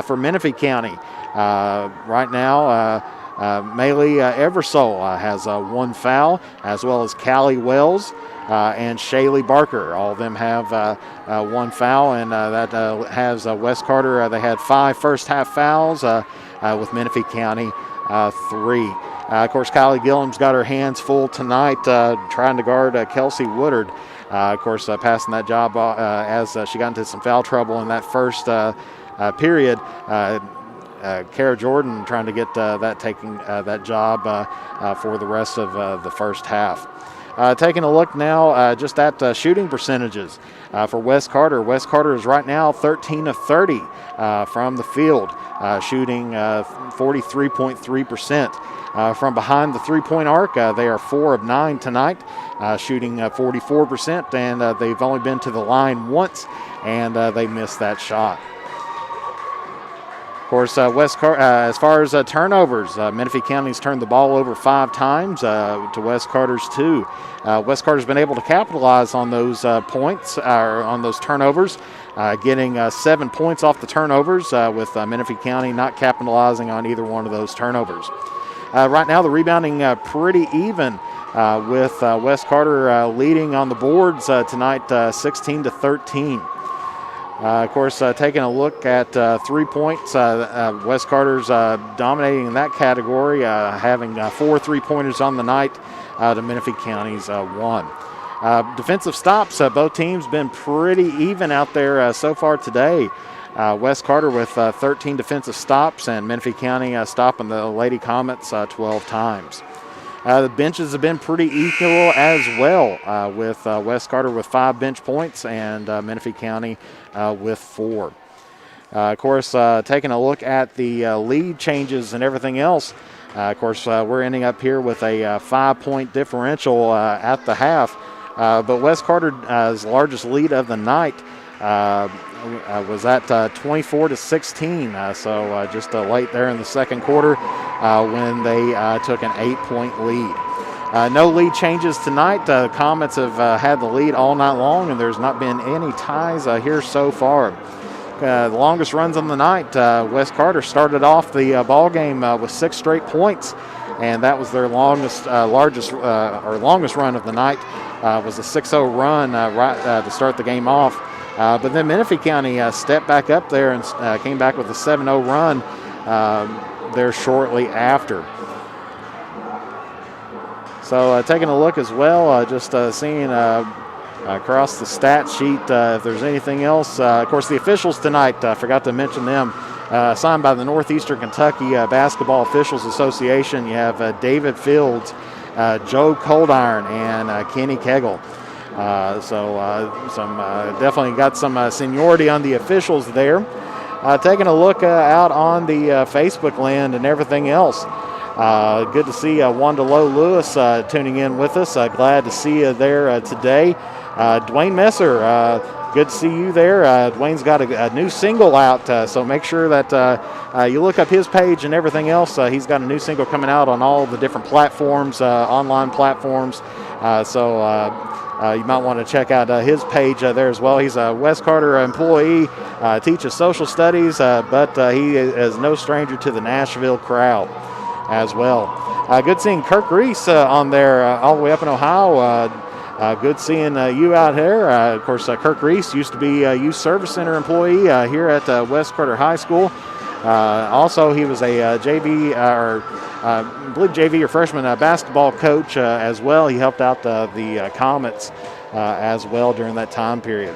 For Menifee County, right now, Maylee Eversole has 1 foul, as well as Callie Wells and Shaylee Barker. All of them have 1 foul, and that has West Carter. They had 5 first-half fouls with Menifee County 3. Of course, Kylie Gillum's got her hands full tonight trying to guard Kelsey Woodard. Of course, passing that job as she got into some foul trouble in that first period. Kara Jordan trying to get that job for the rest of the first half. Taking a look now just at shooting percentages for West Carter. West Carter is right now 13 of 30 from the field, shooting 43.3%. From behind the 3-point arc, they are 4 of 9 tonight, shooting 44%, and they've only been to the line once, and they missed that shot. Of course, as far as turnovers, Menifee County's turned the ball over 5 times to West Carter's 2. West Carter's been able to capitalize on those points, on those turnovers, getting 7 points off the turnovers, with Menifee County not capitalizing on either one of those turnovers. Right now, the rebounding pretty even, with West Carter leading on the boards tonight, 16-13. Of course, taking a look at 3 points, West Carter's dominating in that category, having 4 3-pointers on the night to Menifee County's 1. Defensive stops, both teams been pretty even out there so far today. West Carter with 13 defensive stops, and Menifee County stopping the Lady Comets 12 times. The benches have been pretty equal as well, with West Carter with 5 bench points and Menifee County with 4. Of course, taking a look at the lead changes and everything else, of course, we're ending up here with a 5-point differential at the half. But West Carter's largest lead of the night was at 24-16. So just late there in the second quarter when they took an 8-point lead. No lead changes tonight. Comets have had the lead all night long, and there's not been any ties here so far. The longest runs on the night, West Carter started off the ball game with 6 straight points, and that was their longest run of the night. Was a 6-0 run right to start the game off. But then Menifee County stepped back up there and came back with a 7-0 run there shortly after. So taking a look as well, just seeing across the stat sheet if there's anything else. Of course, the officials tonight, forgot to mention them. Signed by the Northeastern Kentucky Basketball Officials Association. You have David Fields, Joe Coldiron, and Kenny Kegel. Some definitely got some seniority on the officials there. Taking a look out on the Facebook land and everything else. Good to see Wanda Lowe Lewis tuning in with us. Glad to see you there today. Dwayne Messer, good to see you there. Dwayne's got a new single out, so make sure that you look up his page and everything else. He's got a new single coming out on all the different platforms, online platforms. You might want to check out his page there as well. He's a West Carter employee, teaches social studies, but he is no stranger to the Nashville crowd as well. Good seeing Kirk Reese on there all the way up in Ohio. Good seeing you out here. Of course, Kirk Reese used to be a Youth Service Center employee here at West Carter High School. Also, he was a JV, I believe JV or freshman basketball coach as well. He helped out the Comets as well during that time period.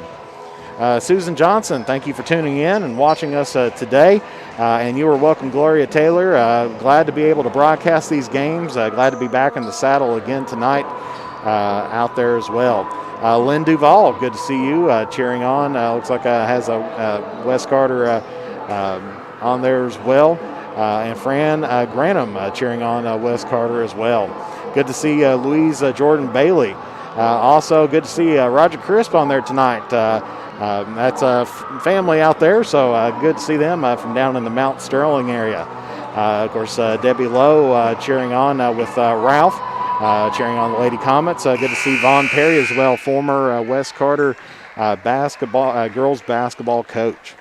Susan Johnson, thank you for tuning in and watching us today. And you are welcome, Gloria Taylor. Glad to be able to broadcast these games. Glad to be back in the saddle again tonight out there as well. Lynn Duvall, good to see you cheering on. Looks like has a West Carter on there as well. And Fran Granum cheering on West Carter as well. Good to see Louise Jordan Bailey. Also good to see Roger Crisp on there tonight. That's a family out there, so good to see them from down in the Mount Sterling area. Of course, Debbie Lowe cheering on with Ralph, cheering on the Lady Comets. Good to see Vaughn Perry as well, former West Carter girls basketball coach.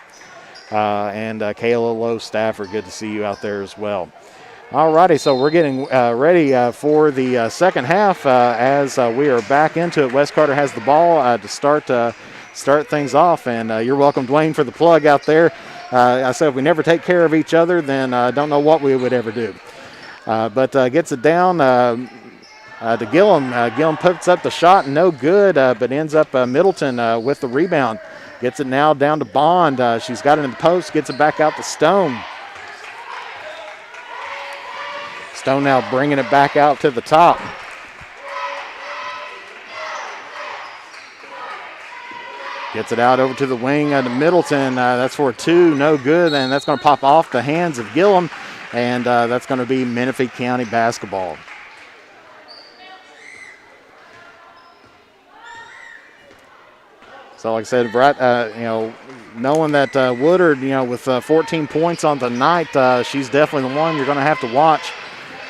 And Kayla Lowe Stafford, good to see you out there as well. All righty, so we're getting ready for the second half as we are back into it. West Carter has the ball to start things off, and you're welcome, Dwayne, for the plug out there. I said if we never take care of each other, then I don't know what we would ever do. But gets it down to Gillum. Gillum puts up the shot, no good, but ends up Middleton with the rebound. Gets it now down to Bond. She's got it in the post, gets it back out to Stone. Stone now bringing it back out to the top. Gets it out over to the wing to Middleton. That's for 2, no good, and that's going to pop off the hands of Gillum, and that's going to be Menifee County basketball. So, like I said, Brett, knowing that Woodard, with 14 points on the night, she's definitely the one you're going to have to watch.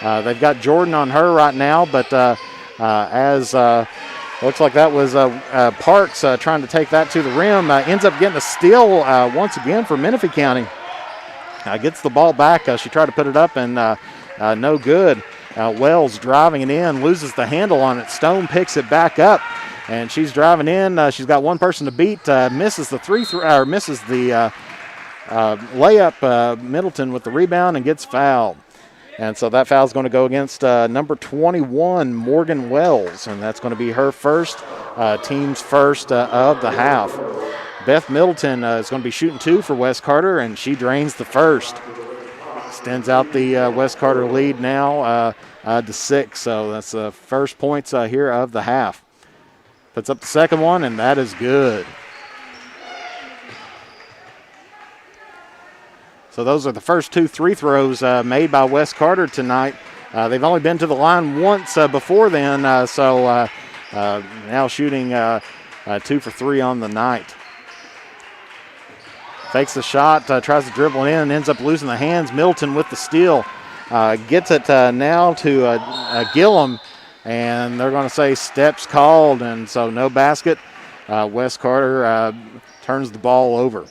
They've got Jordan on her right now, but as looks like that was Parks trying to take that to the rim, ends up getting a steal once again for Menifee County. Gets the ball back. She tried to put it up, and no good. Wells driving it in, loses the handle on it. Stone picks it back up. And she's driving in. She's got one person to beat. Misses the misses the layup. Middleton with the rebound and gets fouled. And so that foul is going to go against number 21, Morgan Wells, and that's going to be her first. team's first of the half. Beth Middleton is going to be shooting 2 for West Carter, and she drains the first. Extends out the West Carter lead now to 6. So that's the first points here of the half. Puts up the second one, and that is good. So those are the first 2 free throws made by West Carter tonight. They've only been to the line once before then, so now shooting 2 for 3 on the night. Fakes the shot, tries to dribble it in, and ends up losing the hands. Middleton with the steal. Gets it now to Gillum, and they're going to say steps called, and so no basket. West Carter turns the ball over.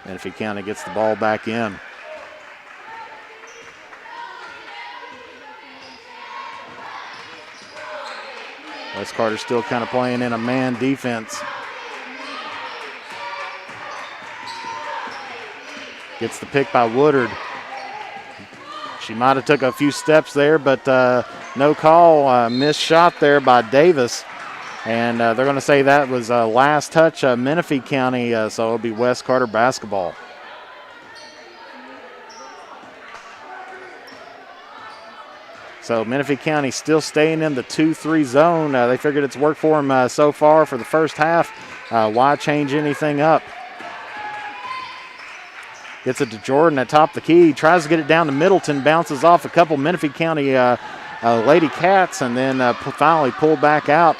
Menifee County gets the ball back in. West Carter still kind of playing in a man defense. Gets the pick by Woodard. She might have took a few steps there, but no call. Missed shot there by Davis. And they're going to say that was last touch Menifee County, so it'll be West Carter basketball. So Menifee County still staying in the 2-3 zone. They figured it's worked for them so far for the first half. Why change anything up? Gets it to Jordan at top of the key. Tries to get it down to Middleton. Bounces off a couple Menifee County Lady Cats, and then finally pulled back out.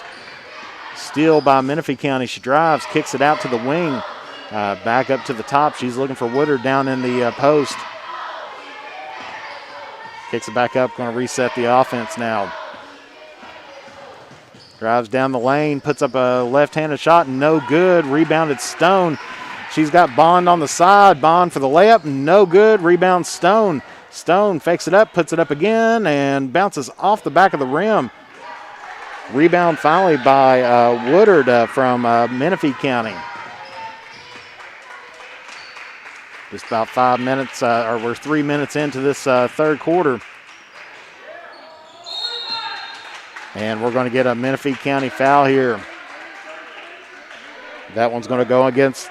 Steal by Menifee County. She drives, kicks it out to the wing. Back up to the top. She's looking for Woodard down in the post. Kicks it back up, going to reset the offense now. Drives down the lane, puts up a left-handed shot, no good. Rebounded Stone. She's got Bond on the side. Bond for the layup, no good. Rebound Stone. Stone fakes it up, puts it up again, and bounces off the back of the rim. Rebound finally by Woodard from Menifee County. Just about 5 minutes, or we're 3 minutes into this third quarter. And we're going to get a Menifee County foul here. That one's going to go against.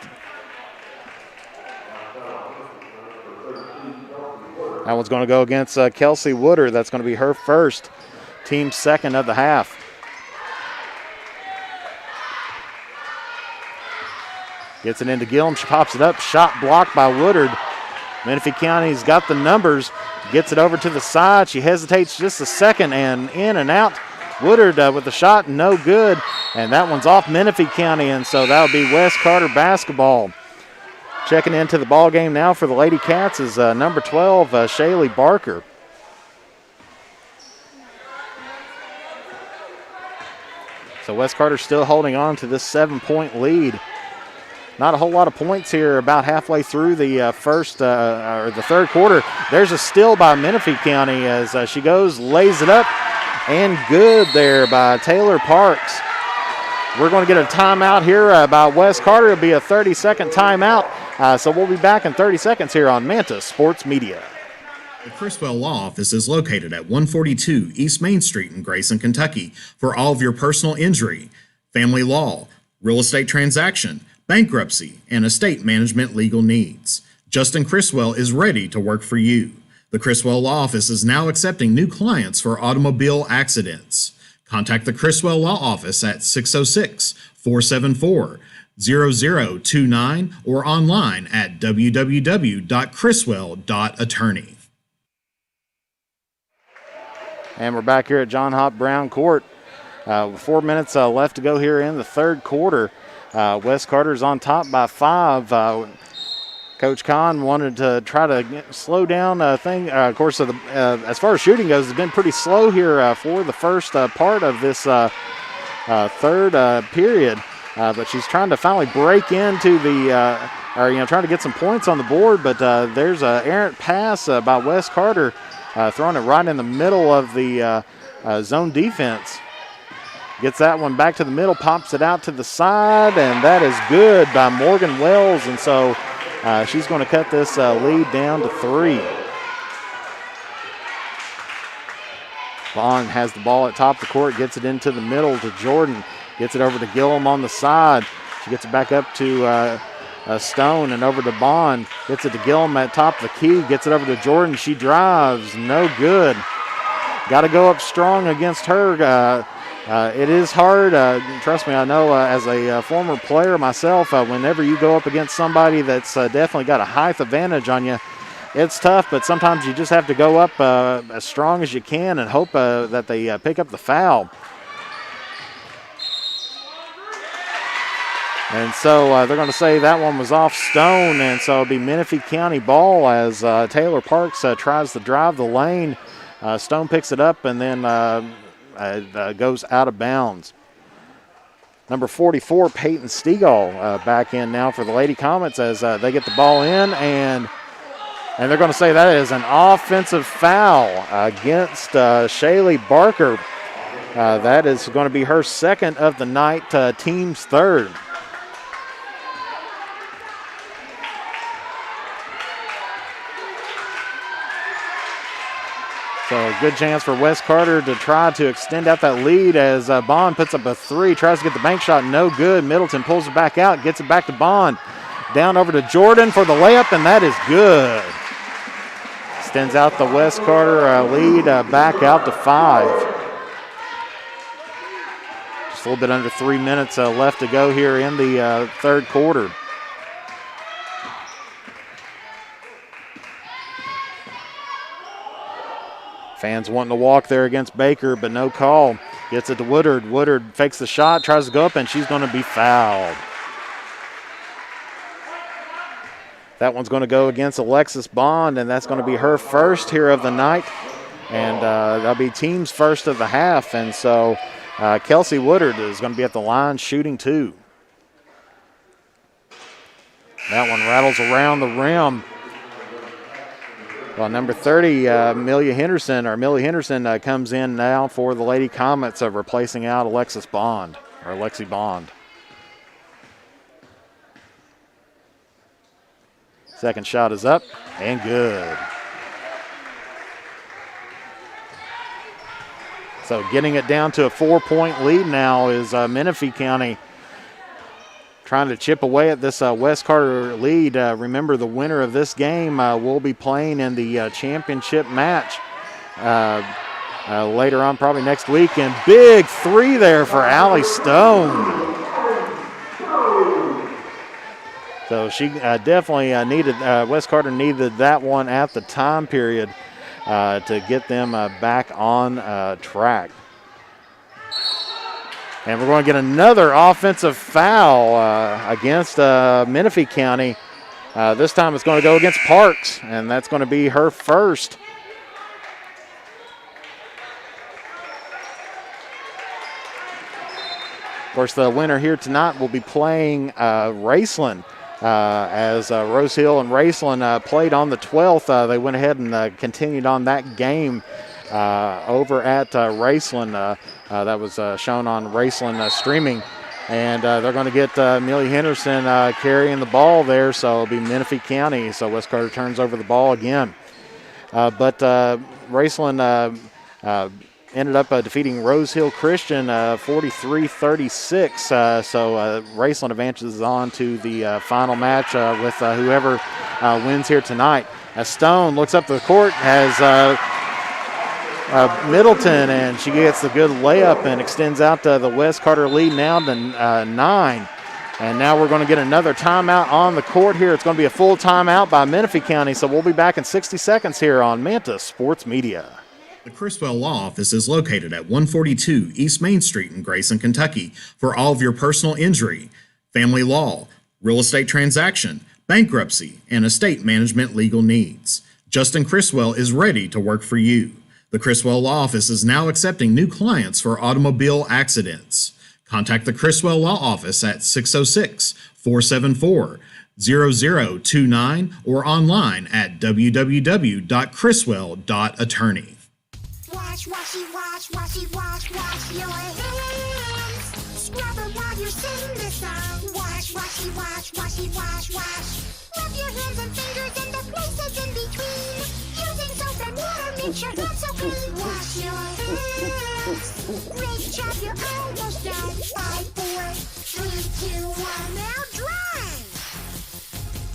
That one's going to go against Kelsey Woodard. That's going to be her first, team second of the half. Gets it into Gillum. She pops it up. Shot blocked by Woodard. Menifee County's got the numbers. Gets it over to the side. She hesitates just a second and in and out. Woodard with the shot, no good. And that one's off Menifee County, and so that'll be West Carter basketball. Checking into the ball game now for the Lady Cats is number 12, Shaylee Barker. So West Carter still holding on to this 7-point lead. Not a whole lot of points here about halfway through the third quarter. There's a steal by Menifee County as she goes, lays it up, and good there by Taylor Parks. We're going to get a timeout here by West Carter. It'll be a 30-second timeout. So we'll be back in 30 seconds here on Manta Sports Media. The Criswell Law Office is located at 142 East Main Street in Grayson, Kentucky for all of your personal injury, family law, real estate transaction, bankruptcy, and estate management legal needs. Justin Criswell is ready to work for you. The Criswell Law Office is now accepting new clients for automobile accidents. Contact the Criswell Law Office at 606-474-0029 or online at www.criswell.attorney. And we're back here at John Hop Brown Court. 4 minutes left to go here in the third quarter. West Carter's on top by 5. Coach Kahn wanted to try to slow down of course, as far as shooting goes, it's been pretty slow here for the first part of this third period. But she's trying to finally break into trying to get some points on the board. But there's an errant pass by West Carter, throwing it right in the middle of the zone defense. Gets that one back to the middle, pops it out to the side, and that is good by Morgan Wells. And so she's going to cut this lead down to 3. Bond has the ball at top of the court, gets it into the middle to Jordan, gets it over to Gillum on the side. She gets it back up to Stone and over to Bond. Gets it to Gillum at top of the key, gets it over to Jordan. She drives, no good. Got to go up strong against her. It is hard. Trust me, I know as a former player myself, whenever you go up against somebody that's definitely got a height advantage on you, it's tough, but sometimes you just have to go up as strong as you can and hope that they pick up the foul. And so they're going to say that one was off Stone, and so it'll be Menifee County ball as Taylor Parks tries to drive the lane. Stone picks it up and then goes out of bounds. Number 44, Peyton Stegall, back in now for the Lady Comets as they get the ball in, and they're going to say that is an offensive foul against Shaylee Barker. That is going to be her second of the night, team's third. So a good chance for Wes Carter to try to extend out that lead as Bond puts up a three, tries to get the bank shot, no good. Middleton pulls it back out, gets it back to Bond. Down over to Jordan for the layup, and that is good. Extends out the Wes Carter lead back out to 5. Just a little bit under 3 minutes left to go here in the third quarter. Fans wanting to walk there against Baker, but no call. Gets it to Woodard. Woodard fakes the shot, tries to go up, and she's going to be fouled. That one's going to go against Alexis Bond, and that's going to be her first here of the night. And that'll be team's first of the half. And so Kelsey Woodard is going to be at the line shooting 2. That one rattles around the rim. Well, number 30, Amelia Henderson comes in now for the Lady Comets, replacing out Alexi Bond. Second shot is up and good. So getting it down to a 4-point lead now is Menifee County, trying to chip away at this West Carter lead. Remember, the winner of this game will be playing in the championship match later on, probably next week. And big three there for Allie Stone. So she definitely needed, West Carter needed that one at the time period to get them back on track. And we're going to get another offensive foul against Menifee County. This time it's going to go against Parks, and that's going to be her first. Of course, the winner here tonight will be playing Raceland. As Rose Hill and Raceland played on the 12th, they went ahead and continued on that game over at Raceland. That was shown on Raceland streaming. And they're going to get Amelia Henderson carrying the ball there, so it'll be Menifee County. So West Carter turns over the ball again. But Raceland ended up defeating Rose Hill Christian 43-36. So Raceland advances on to the final match with whoever wins here tonight. As Stone looks up the court, has Middleton, and she gets the good layup and extends out the West Carter lead now to 9. And now we're going to get another timeout on the court here. It's going to be a full timeout by Menifee County, so we'll be back in 60 seconds here on Manta Sports Media. The Criswell Law Office is located at 142 East Main Street in Grayson, Kentucky for all of your personal injury, family law, real estate transaction, bankruptcy, and estate management legal needs. Justin Criswell is ready to work for you. The Criswell Law Office is now accepting new clients for automobile accidents. Contact the Criswell Law Office at 606-474-0029 or online at www.criswell.attorney. Wash, washy, wash, washy, wash, wash your hands. Scrub them while you sing this song. Wash, washy, wash, washy, wash, wash. Rub your hands and fingers and the places in between. Using soap soap and water means your hands so clean. Wash your hands. Great job, you're almost done. 5, 4, 3, 2, 1, now dry.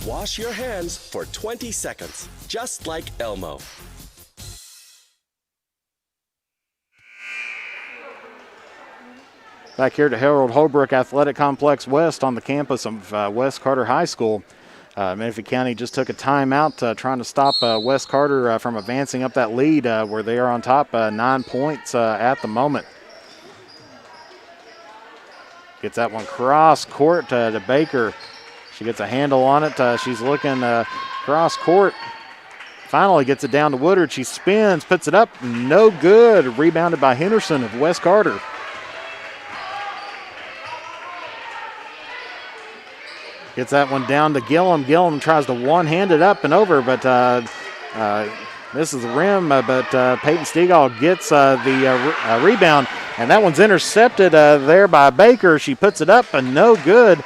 Wash your hands for 20 seconds, just like Elmo. Back here to Harold Holbrook Athletic Complex West on the campus of West Carter High School. Menifee County just took a timeout trying to stop West Carter from advancing up that lead where they are on top 9 points at the moment. Gets that one cross court to Baker. She gets a handle on it. She's looking cross court. Finally gets it down to Woodard. She spins, puts it up. No good. Rebounded by Henderson of West Carter. Gets that one down to Gillum. Gillum tries to one-hand it up and over, but misses the rim. But Peyton Stegall gets the rebound, and that one's intercepted there by Baker. She puts it up, and no good.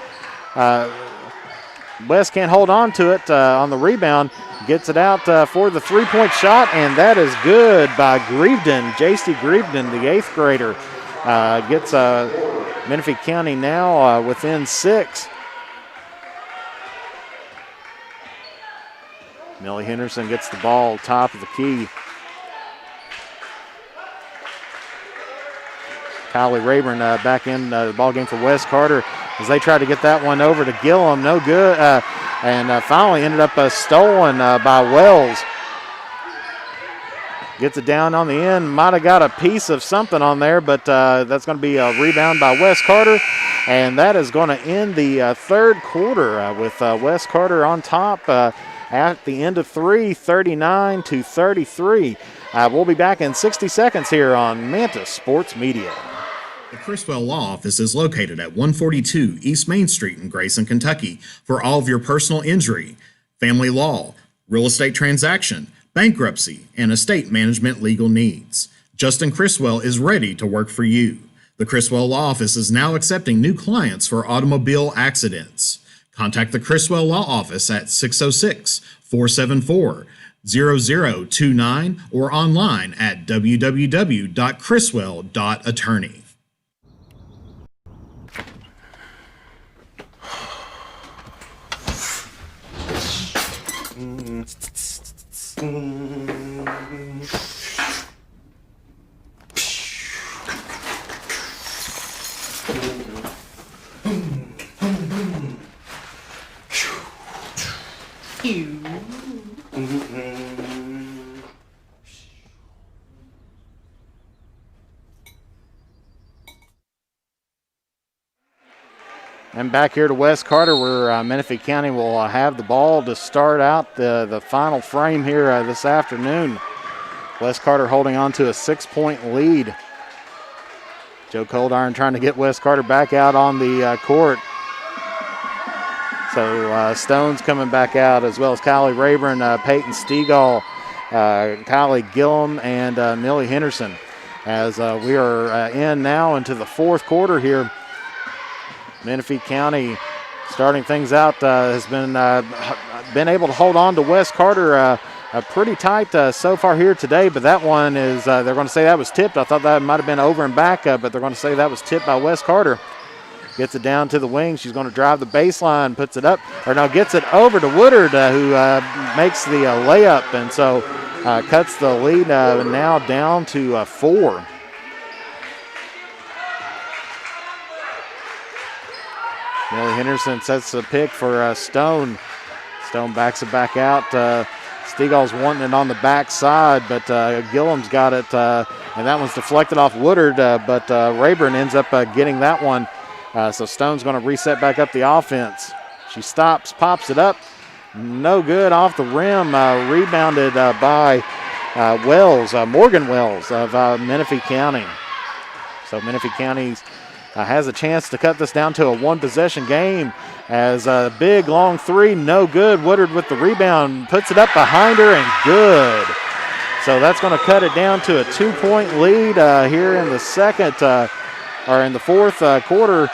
West can't hold on to it on the rebound. Gets it out for the three-point shot, and that is good by Grevedon. J.C. Grevedon, the 8th grader, gets Menifee County now within 6. Millie Henderson gets the ball top of the key. Kylie Rayburn back in the ball game for West Carter as they try to get that one over to Gillum. No good. And finally ended up stolen by Wells. Gets it down on the end. Might have got a piece of something on there, but that's going to be a rebound by West Carter. And that is going to end the third quarter with West Carter on top at the end of 3, 39-33. We'll be back in 60 seconds here on Mantis Sports Media. The Criswell Law Office is located at 142 East Main Street in Grayson, Kentucky for all of your personal injury, family law, real estate transaction, bankruptcy, and estate management legal needs. Justin Criswell is ready to work for you. The Criswell Law Office is now accepting new clients for automobile accidents. Contact the Criswell Law Office at 606-474-0029 or online at www.criswell.attorney. And back here to West Carter where Menifee County will have the ball to start out the final frame here this afternoon. West Carter holding on to a 6-point lead. Joe Coldiron trying to get West Carter back out on the court. So Stone's coming back out as well as Kylie Rayburn, Peyton Stegall, Kylie Gillum, and Millie Henderson. As we are in now into the fourth quarter here. Menifee County starting things out has been able to hold on to West Carter pretty tight so far here today, but that one is, they're going to say that was tipped. I thought that might have been over and back, but they're going to say that was tipped by West Carter. Gets it down to the wing. She's going to drive the baseline, puts it up, or no, gets it over to Woodard, who makes the layup, and so cuts the lead now down to 4. Millie Henderson sets the pick for Stone. Stone backs it back out. Stegall's wanting it on the backside, but Gillum's got it, and that one's deflected off Woodard, but Rayburn ends up getting that one. So Stone's going to reset back up the offense. She stops, pops it up. No good off the rim. Rebounded by Wells, Morgan Wells of Menifee County. So Menifee County has a chance to cut this down to a one-possession game as a big, long three, no good. Woodard with the rebound, puts it up behind her, and good. So that's going to cut it down to a 2-point lead here in the in the fourth quarter.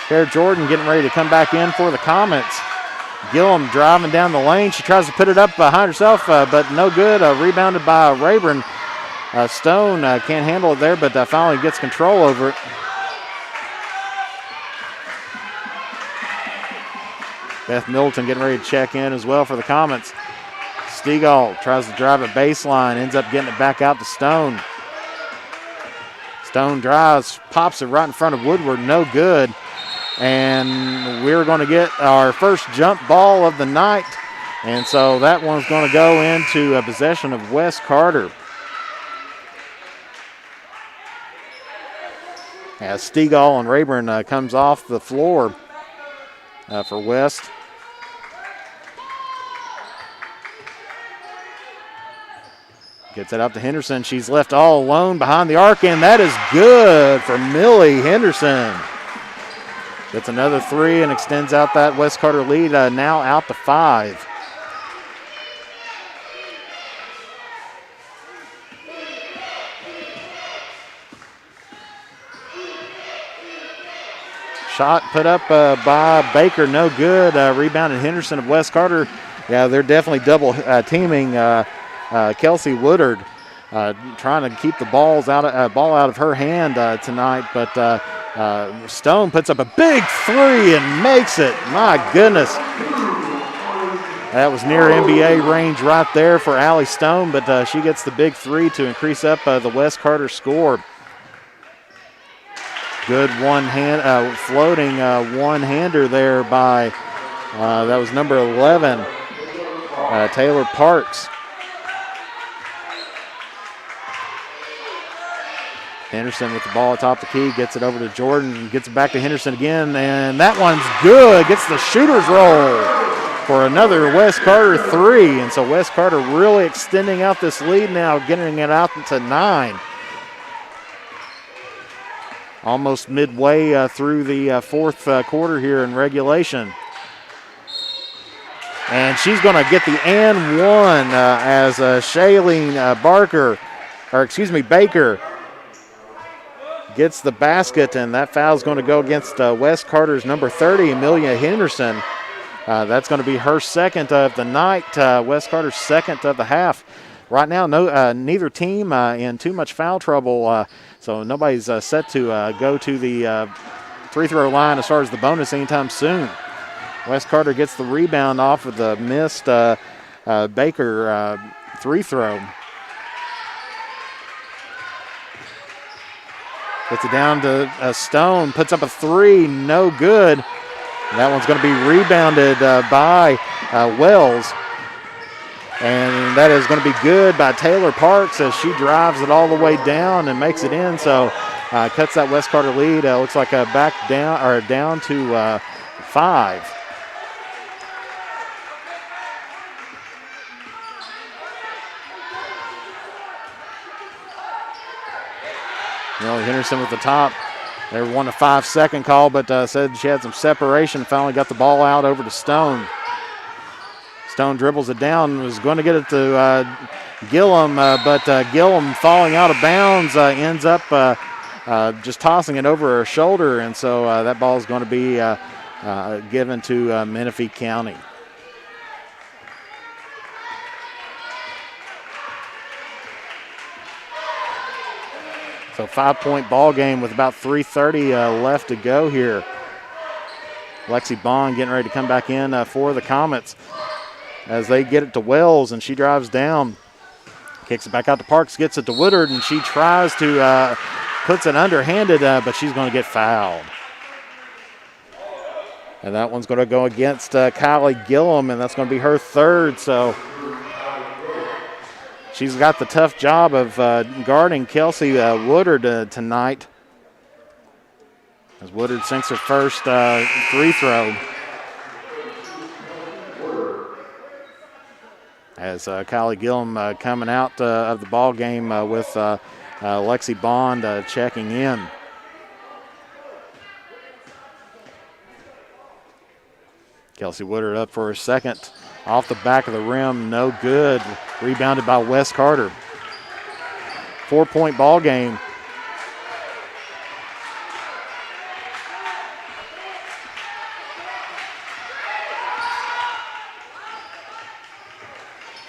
Fair Jordan getting ready to come back in for the Comets Gillum driving down the lane. She tries to put it up behind herself, but no good. Rebounded by Rayburn. Stone can't handle it there, but finally gets control over it. Beth Middleton getting ready to check in as well for the Comets. Stegall tries to drive a baseline, ends up getting it back out to Stone. Stone drives, pops it right in front of Woodward, no good. And we're going to get our first jump ball of the night. And so that one's going to go into a possession of Wes Carter. As Stegall and Rayburn comes off the floor for West. Gets it up to Henderson. She's left all alone behind the arc, and that is good for Millie Henderson. Gets another three and extends out that West Carter lead, now out to 5. Shot put up by Baker, no good. Rebounded Henderson of West Carter. Yeah, they're definitely double teaming Kelsey Woodard, trying to keep the ball out of her hand tonight. But Stone puts up a big three and makes it. My goodness. That was near NBA range right there for Allie Stone, but she gets the big three to increase up the West Carter score. Good floating one-hander there by, that was number 11, Taylor Parks. Henderson with the ball atop the key, gets it over to Jordan, gets it back to Henderson again, and that one's good. Gets the shooter's roll for another West Carter three. And so West Carter really extending out this lead now, getting it out to 9. Almost midway through the fourth quarter here in regulation. And she's going to get the and one as Shailene Baker gets the basket, and that foul is going to go against West Carter's number 30, Amelia Henderson. That's going to be her second of the night, West Carter's second of the half. Right now, neither team in too much foul trouble, so nobody's set to go to the free throw line as far as the bonus anytime soon. West Carter gets the rebound off of the missed Baker free throw. Gets it down to Stone, puts up a three, no good. And that one's going to be rebounded by Wells. And that is going to be good by Taylor Parks as she drives it all the way down and makes it in. So cuts that West Carter lead. Looks like down to 5. Millie Henderson with the top. They won a 5-second call, but said she had some separation. Finally got the ball out over to Stone. Stone dribbles it down, was going to get it to Gillum, but Gillum falling out of bounds ends up just tossing it over her shoulder, and so that ball is going to be given to Menifee County. So 5-point ball game with about 3:30 left to go here. Lexi Bond getting ready to come back in for the Comets as they get it to Wells, and she drives down. Kicks it back out to Parks, gets it to Woodard, and she tries to, puts it underhanded, but she's going to get fouled. And that one's going to go against Kylie Gillum, and that's going to be her third. So she's got the tough job of guarding Kelsey Woodard tonight. As Woodard sinks her first free throw. As Kylie Gillum coming out of the ball game with Lexi Bond checking in. Kelsey Woodard up for her second. Off the back of the rim, no good. Rebounded by Wes Carter. 4-point ball game.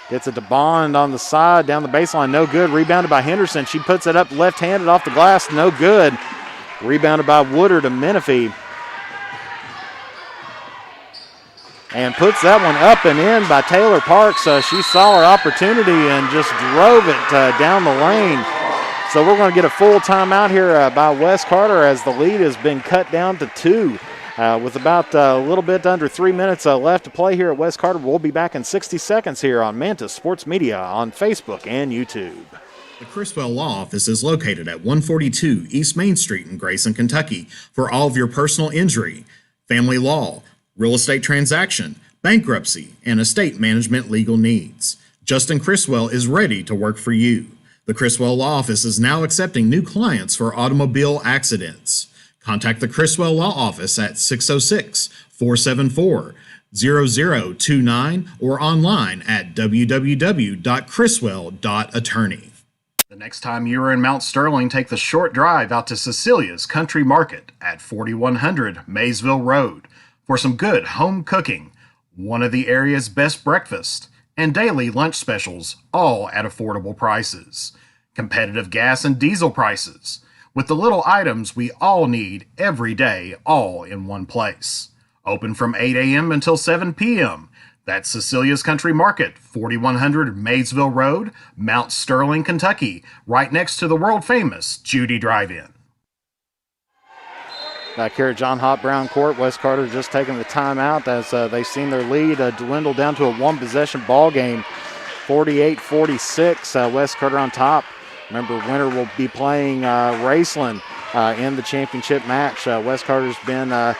Gets it to Bond on the side, down the baseline, no good. Rebounded by Henderson. She puts it up left-handed off the glass, no good. Rebounded by Woodard to Menifee. And puts that one up and in by Taylor Parks. She saw her opportunity and just drove it down the lane. So we're going to get a full timeout here by Wes Carter as the lead has been cut down to 2. With about a little bit under 3 minutes left to play here at Wes Carter. We'll be back in 60 seconds here on Mantis Sports Media on Facebook and YouTube. The Criswell Law Office is located at 142 East Main Street in Grayson, Kentucky for all of your personal injury, family law, real estate transaction, bankruptcy, and estate management legal needs. Justin Criswell is ready to work for you. The Criswell Law Office is now accepting new clients for automobile accidents. Contact the Criswell Law Office at 606-474-0029 or online at www.criswell.attorney. The next time you are in Mount Sterling, take the short drive out to Cecilia's Country Market at 4100 Maysville Road for some good home cooking, one of the area's best breakfasts, and daily lunch specials, all at affordable prices. Competitive gas and diesel prices, with the little items we all need every day, all in one place. Open from 8 a.m. until 7 p.m. That's Cecilia's Country Market, 4100 Maysville Road, Mount Sterling, Kentucky, right next to the world-famous Judy Drive-In. Back here at John Hott Brown Court, Wes Carter just taking the timeout as they've seen their lead dwindle down to a one-possession ball game, 48-46. Wes Carter on top. Remember, winner will be playing Raceland in the championship match. Wes Carter's been a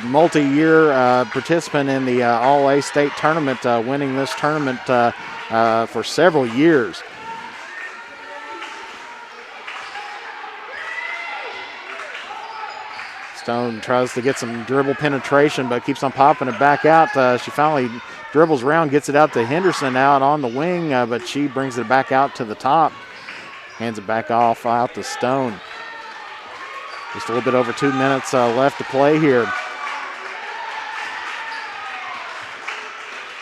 multi-year participant in the All-A State tournament, winning this tournament for several years. Stone tries to get some dribble penetration, but keeps on popping it back out. She finally dribbles around, gets it out to Henderson out on the wing, but she brings it back out to the top. Hands it back off out to Stone. Just a little bit over 2 minutes left to play here.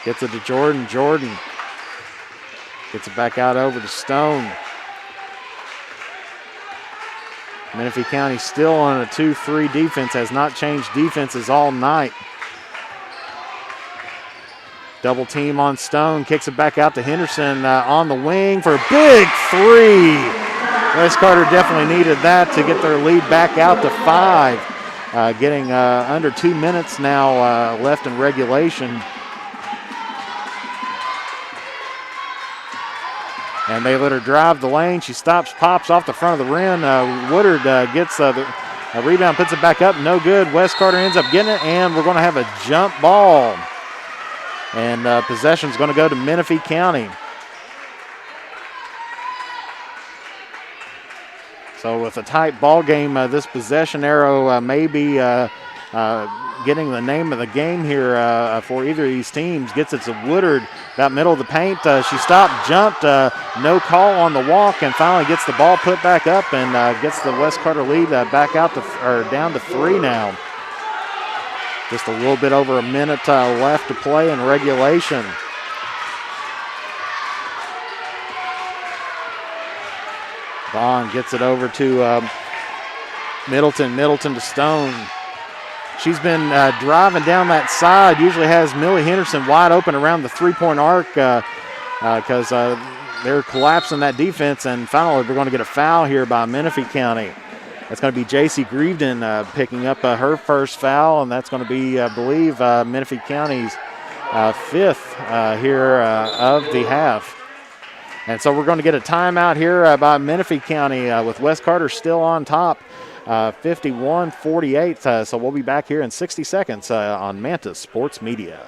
Gets it to Jordan. Jordan gets it back out over to Stone. Menifee County still on a 2-3 defense, has not changed defenses all night. Double team on Stone, kicks it back out to Henderson on the wing for a big 3. Wes Carter definitely needed that to get their lead back out to 5. Getting under 2 minutes now left in regulation. And they let her drive the lane. She stops, pops off the front of the rim. Woodard gets the rebound, puts it back up, no good. Wes Carter ends up getting it, and we're going to have a jump ball. And possession's going to go to Menifee County. So with a tight ball game, this possession arrow may be getting the name of the game here for either of these teams. Gets it to Woodard, about middle of the paint. She stopped, jumped, no call on the walk, and finally gets the ball put back up and gets the Wes Carter lead back out to down to 3 now. Just a little bit over a minute left to play in regulation. Bond gets it over to Middleton. Middleton to Stone. She's been driving down that side. Usually has Millie Henderson wide open around the three-point arc because they're collapsing that defense. And finally, we're going to get a foul here by Menifee County. That's going to be J.C. Grieveden picking up her first foul, and that's going to be, I believe, Menifee County's 5th here of the half. And so we're going to get a timeout here by Menifee County with Wes Carter still on top, 51-48. So we'll be back here in 60 seconds on Mantis Sports Media.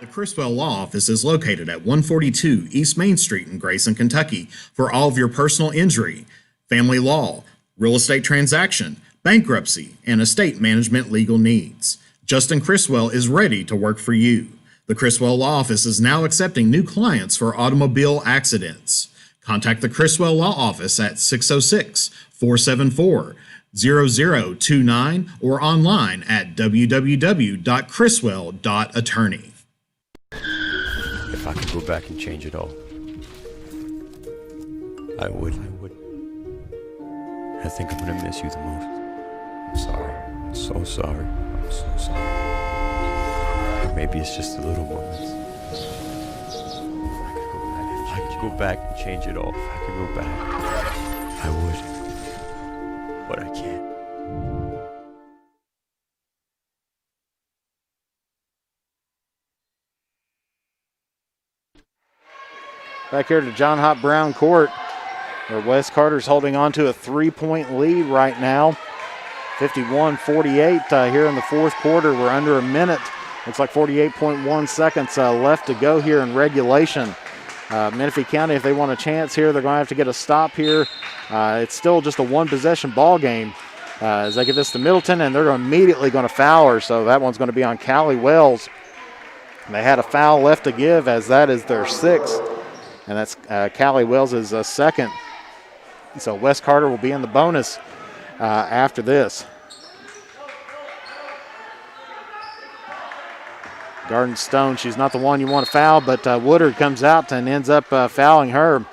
The Criswell Law Office is located at 142 East Main Street in Grayson, Kentucky for all of your personal injury, family law, real estate transaction, bankruptcy, and estate management legal needs. Justin Criswell is ready to work for you. The Criswell Law Office is now accepting new clients for automobile accidents. Contact the Criswell Law Office at 606-474-0029 or online at www.criswell.attorney. If If I could go back and change it all, I would. I think I'm gonna miss you the most. I'm sorry. I'm so sorry. I'm so sorry. Maybe it's just the little moments. If I could go back and change it all, if I could go back, I would. But I can't. Back here to John Hop Brown Court, where Wes Carter's holding on to a 3-point lead right now. 51-48 here in the fourth quarter. We're under a minute. Looks like 48.1 seconds left to go here in regulation. Menifee County, if they want a chance here, they're going to have to get a stop here. It's still just a one-possession ball game as they give this to Middleton, and they're immediately going to foul her. So that one's going to be on Callie Wells. And they had a foul left to give, as that is their sixth, and that's Callie Wells' second. So Wes Carter will be in the bonus after this. Garden Stone, she's not the one you want to foul, but Woodard comes out and ends up fouling her.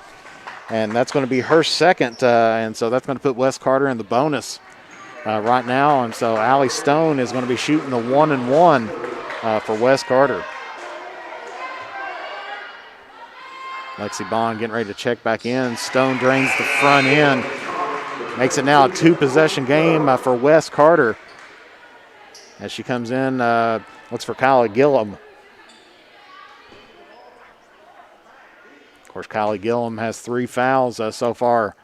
And that's going to be her second, and so that's going to put Wes Carter in the bonus right now. And so Allie Stone is going to be shooting the 1-and-1 for Wes Carter. Lexi Bond getting ready to check back in. Stone drains the front end. Makes it now a two-possession game for Wes Carter. As she comes in, looks for Kylie Gillum. Of course, Kylie Gillum has 3 fouls so far.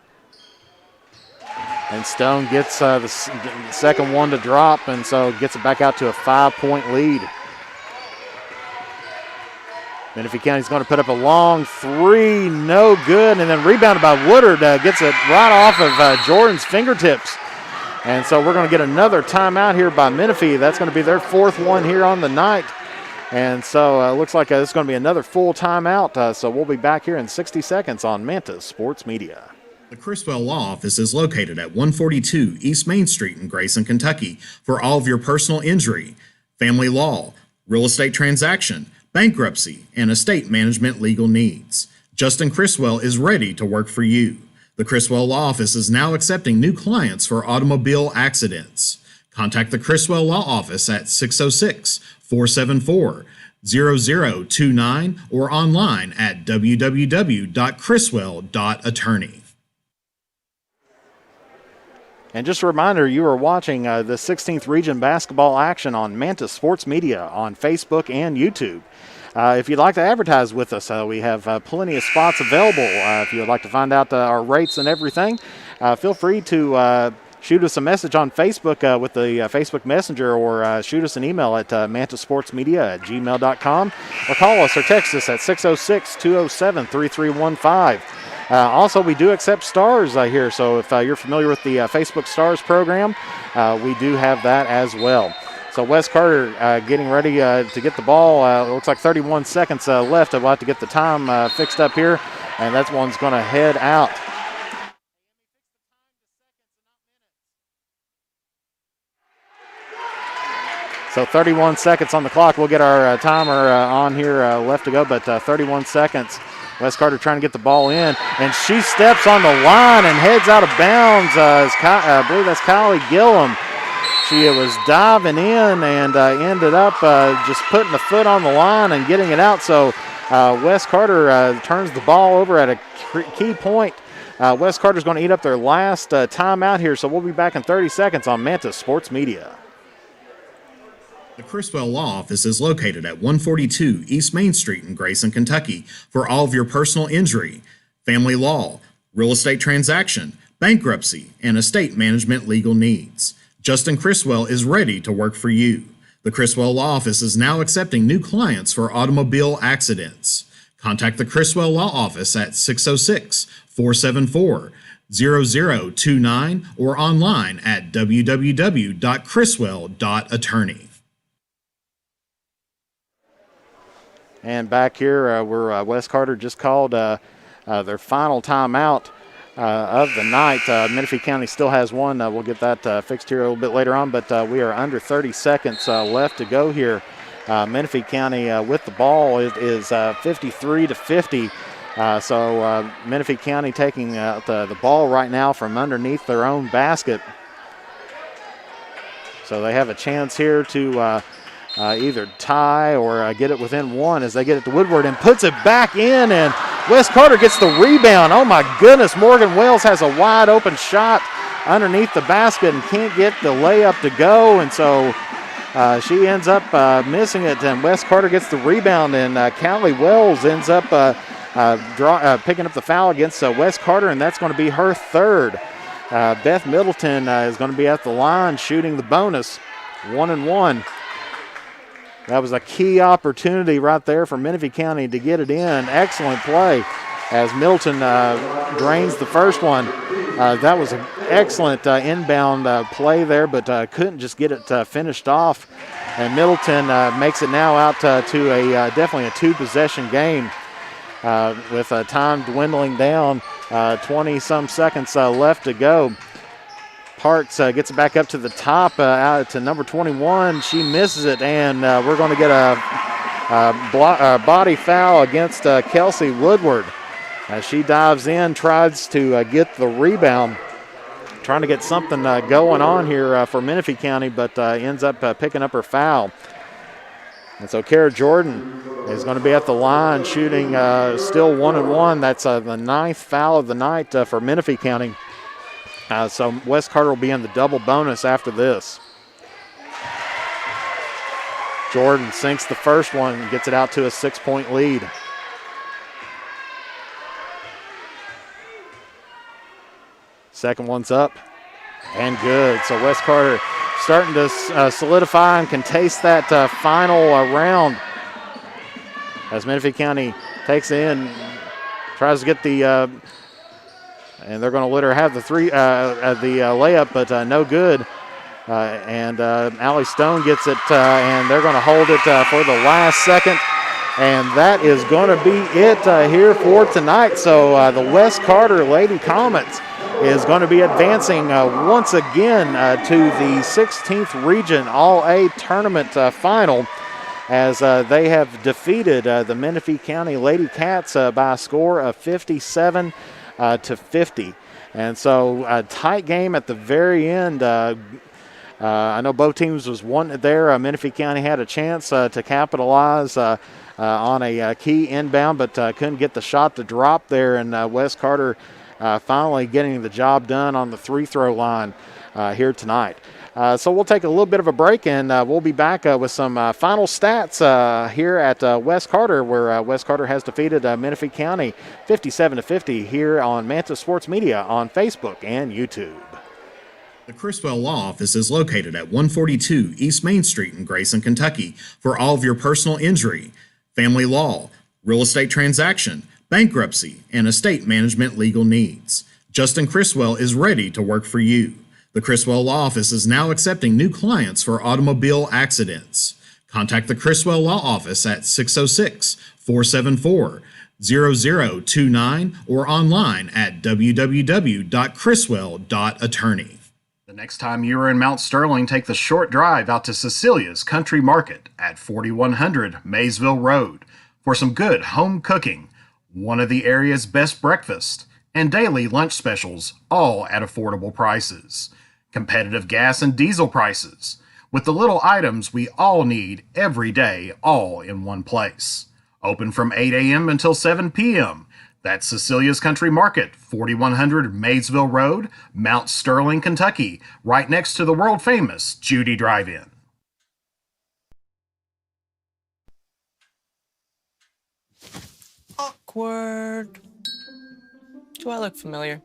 And Stone gets the second one to drop, and so gets it back out to a 5-point lead. Menifee County's going to put up a long three, no good, and then rebounded by Woodard. Gets it right off of Jordan's fingertips. And so we're going to get another timeout here by Menifee. That's going to be their 4th one here on the night. And so it looks like it's going to be another full timeout. So we'll be back here in 60 seconds on Manta Sports Media. The Criswell Law Office is located at 142 East Main Street in Grayson, Kentucky for all of your personal injury, family law, real estate transaction, bankruptcy, and estate management legal needs. Justin Criswell is ready to work for you. The Criswell Law Office is now accepting new clients for automobile accidents. Contact the Criswell Law Office at 606-474-0029 or online at www.criswell.attorney. And just a reminder, you are watching the 16th Region basketball action on Manta Sports Media on Facebook and YouTube. If you'd like to advertise with us, we have plenty of spots available. If you'd like to find out our rates and everything, feel free to shoot us a message on Facebook with the Facebook Messenger, or shoot us an email at mantasportsmedia@gmail.com, or call us or text us at 606-207-3315. Also, we do accept stars here, so if you're familiar with the Facebook Stars program, we do have that as well. So Wes Carter getting ready to get the ball. It looks like 31 seconds left. We'll have to get the time fixed up here, and that one's going to head out. So 31 seconds on the clock. We'll get our timer on here left to go, but 31 seconds. Wes Carter trying to get the ball in, and she steps on the line and heads out of bounds. I believe that's Kylie Gillum. She was diving in and ended up just putting the foot on the line and getting it out. So Wes Carter turns the ball over at a key point. Wes Carter's going to eat up their last timeout here, so we'll be back in 30 seconds on Manta Sports Media. The Criswell Law Office is located at 142 East Main Street in Grayson, Kentucky for all of your personal injury, family law, real estate transaction, bankruptcy, and estate management legal needs. Justin Criswell is ready to work for you. The Criswell Law Office is now accepting new clients for automobile accidents. Contact the Criswell Law Office at 606-474-0029 or online at www.criswell.attorney. And back here, where Wes Carter just called their final timeout of the night. Menifee County still has one. We'll get that fixed here a little bit later on, but we are under 30 seconds left to go here Menifee County with the ball is 53-50. So Menifee County taking the ball right now from underneath their own basket. So they have a chance here to either tie or get it within one as they get it to Woodward and puts it back in, and Wes Carter gets the rebound. Oh my goodness, Morgan Wells has a wide open shot underneath the basket and can't get the layup to go, and so she ends up missing it, and Wes Carter gets the rebound, and Callie Wells ends up picking up the foul against Wes Carter, and that's going to be her third. Beth Middleton is going to be at the line shooting the bonus, 1-1. That was a key opportunity right there for Menifee County to get it in. Excellent play as Middleton drains the first one. That was an excellent inbound play there, but couldn't just get it finished off. And Middleton makes it now out to definitely a two-possession game with time dwindling down. 20-some seconds left to go. Parks gets it back up to the top, out to number 21. She misses it, and we're going to get a body foul against Kelsey Woodward. She dives in, tries to get the rebound, trying to get something going on here for Menifee County, but ends up picking up her foul. And so Kara Jordan is going to be at the line shooting still 1-1. That's the ninth foul of the night for Menifee County. So Wes Carter will be in the double bonus after this. Jordan sinks the first one and gets it out to a 6-point lead. Second one's up and good. So Wes Carter starting to solidify and can taste that final round as Menifee County takes it in, tries to get the and they're going to let her have the layup, but no good. And Allie Stone gets it, and they're going to hold it for the last second. And that is going to be it here for tonight. So the Wes Carter Lady Comets is going to be advancing once again to the 16th Region All-A Tournament final as they have defeated the Menifee County Lady Cats by a score of 57-50. And so a tight game at the very end. I know both teams was wanting there. Menifee County had a chance to capitalize on a key inbound, but couldn't get the shot to drop there. And Wes Carter finally getting the job done on the free-throw line here tonight. So we'll take a little bit of a break, and we'll be back with some final stats here at Wes Carter, where Wes Carter has defeated Menifee County 57-50 here on Manta Sports Media on Facebook and YouTube. The Criswell Law Office is located at 142 East Main Street in Grayson, Kentucky for all of your personal injury, family law, real estate transaction, bankruptcy, and estate management legal needs. Justin Criswell is ready to work for you. The Criswell Law Office is now accepting new clients for automobile accidents. Contact the Criswell Law Office at 606-474-0029 or online at www.criswell.attorney. The next time you are in Mount Sterling, take the short drive out to Cecilia's Country Market at 4100 Maysville Road for some good home cooking, one of the area's best breakfasts, and daily lunch specials, all at affordable prices. Competitive gas and diesel prices, with the little items we all need every day, all in one place. Open from 8 a.m. until 7 p.m. That's Cecilia's Country Market, 4100 Maysville Road, Mount Sterling, Kentucky, right next to the world-famous Judy Drive-In. Awkward. Do I look familiar?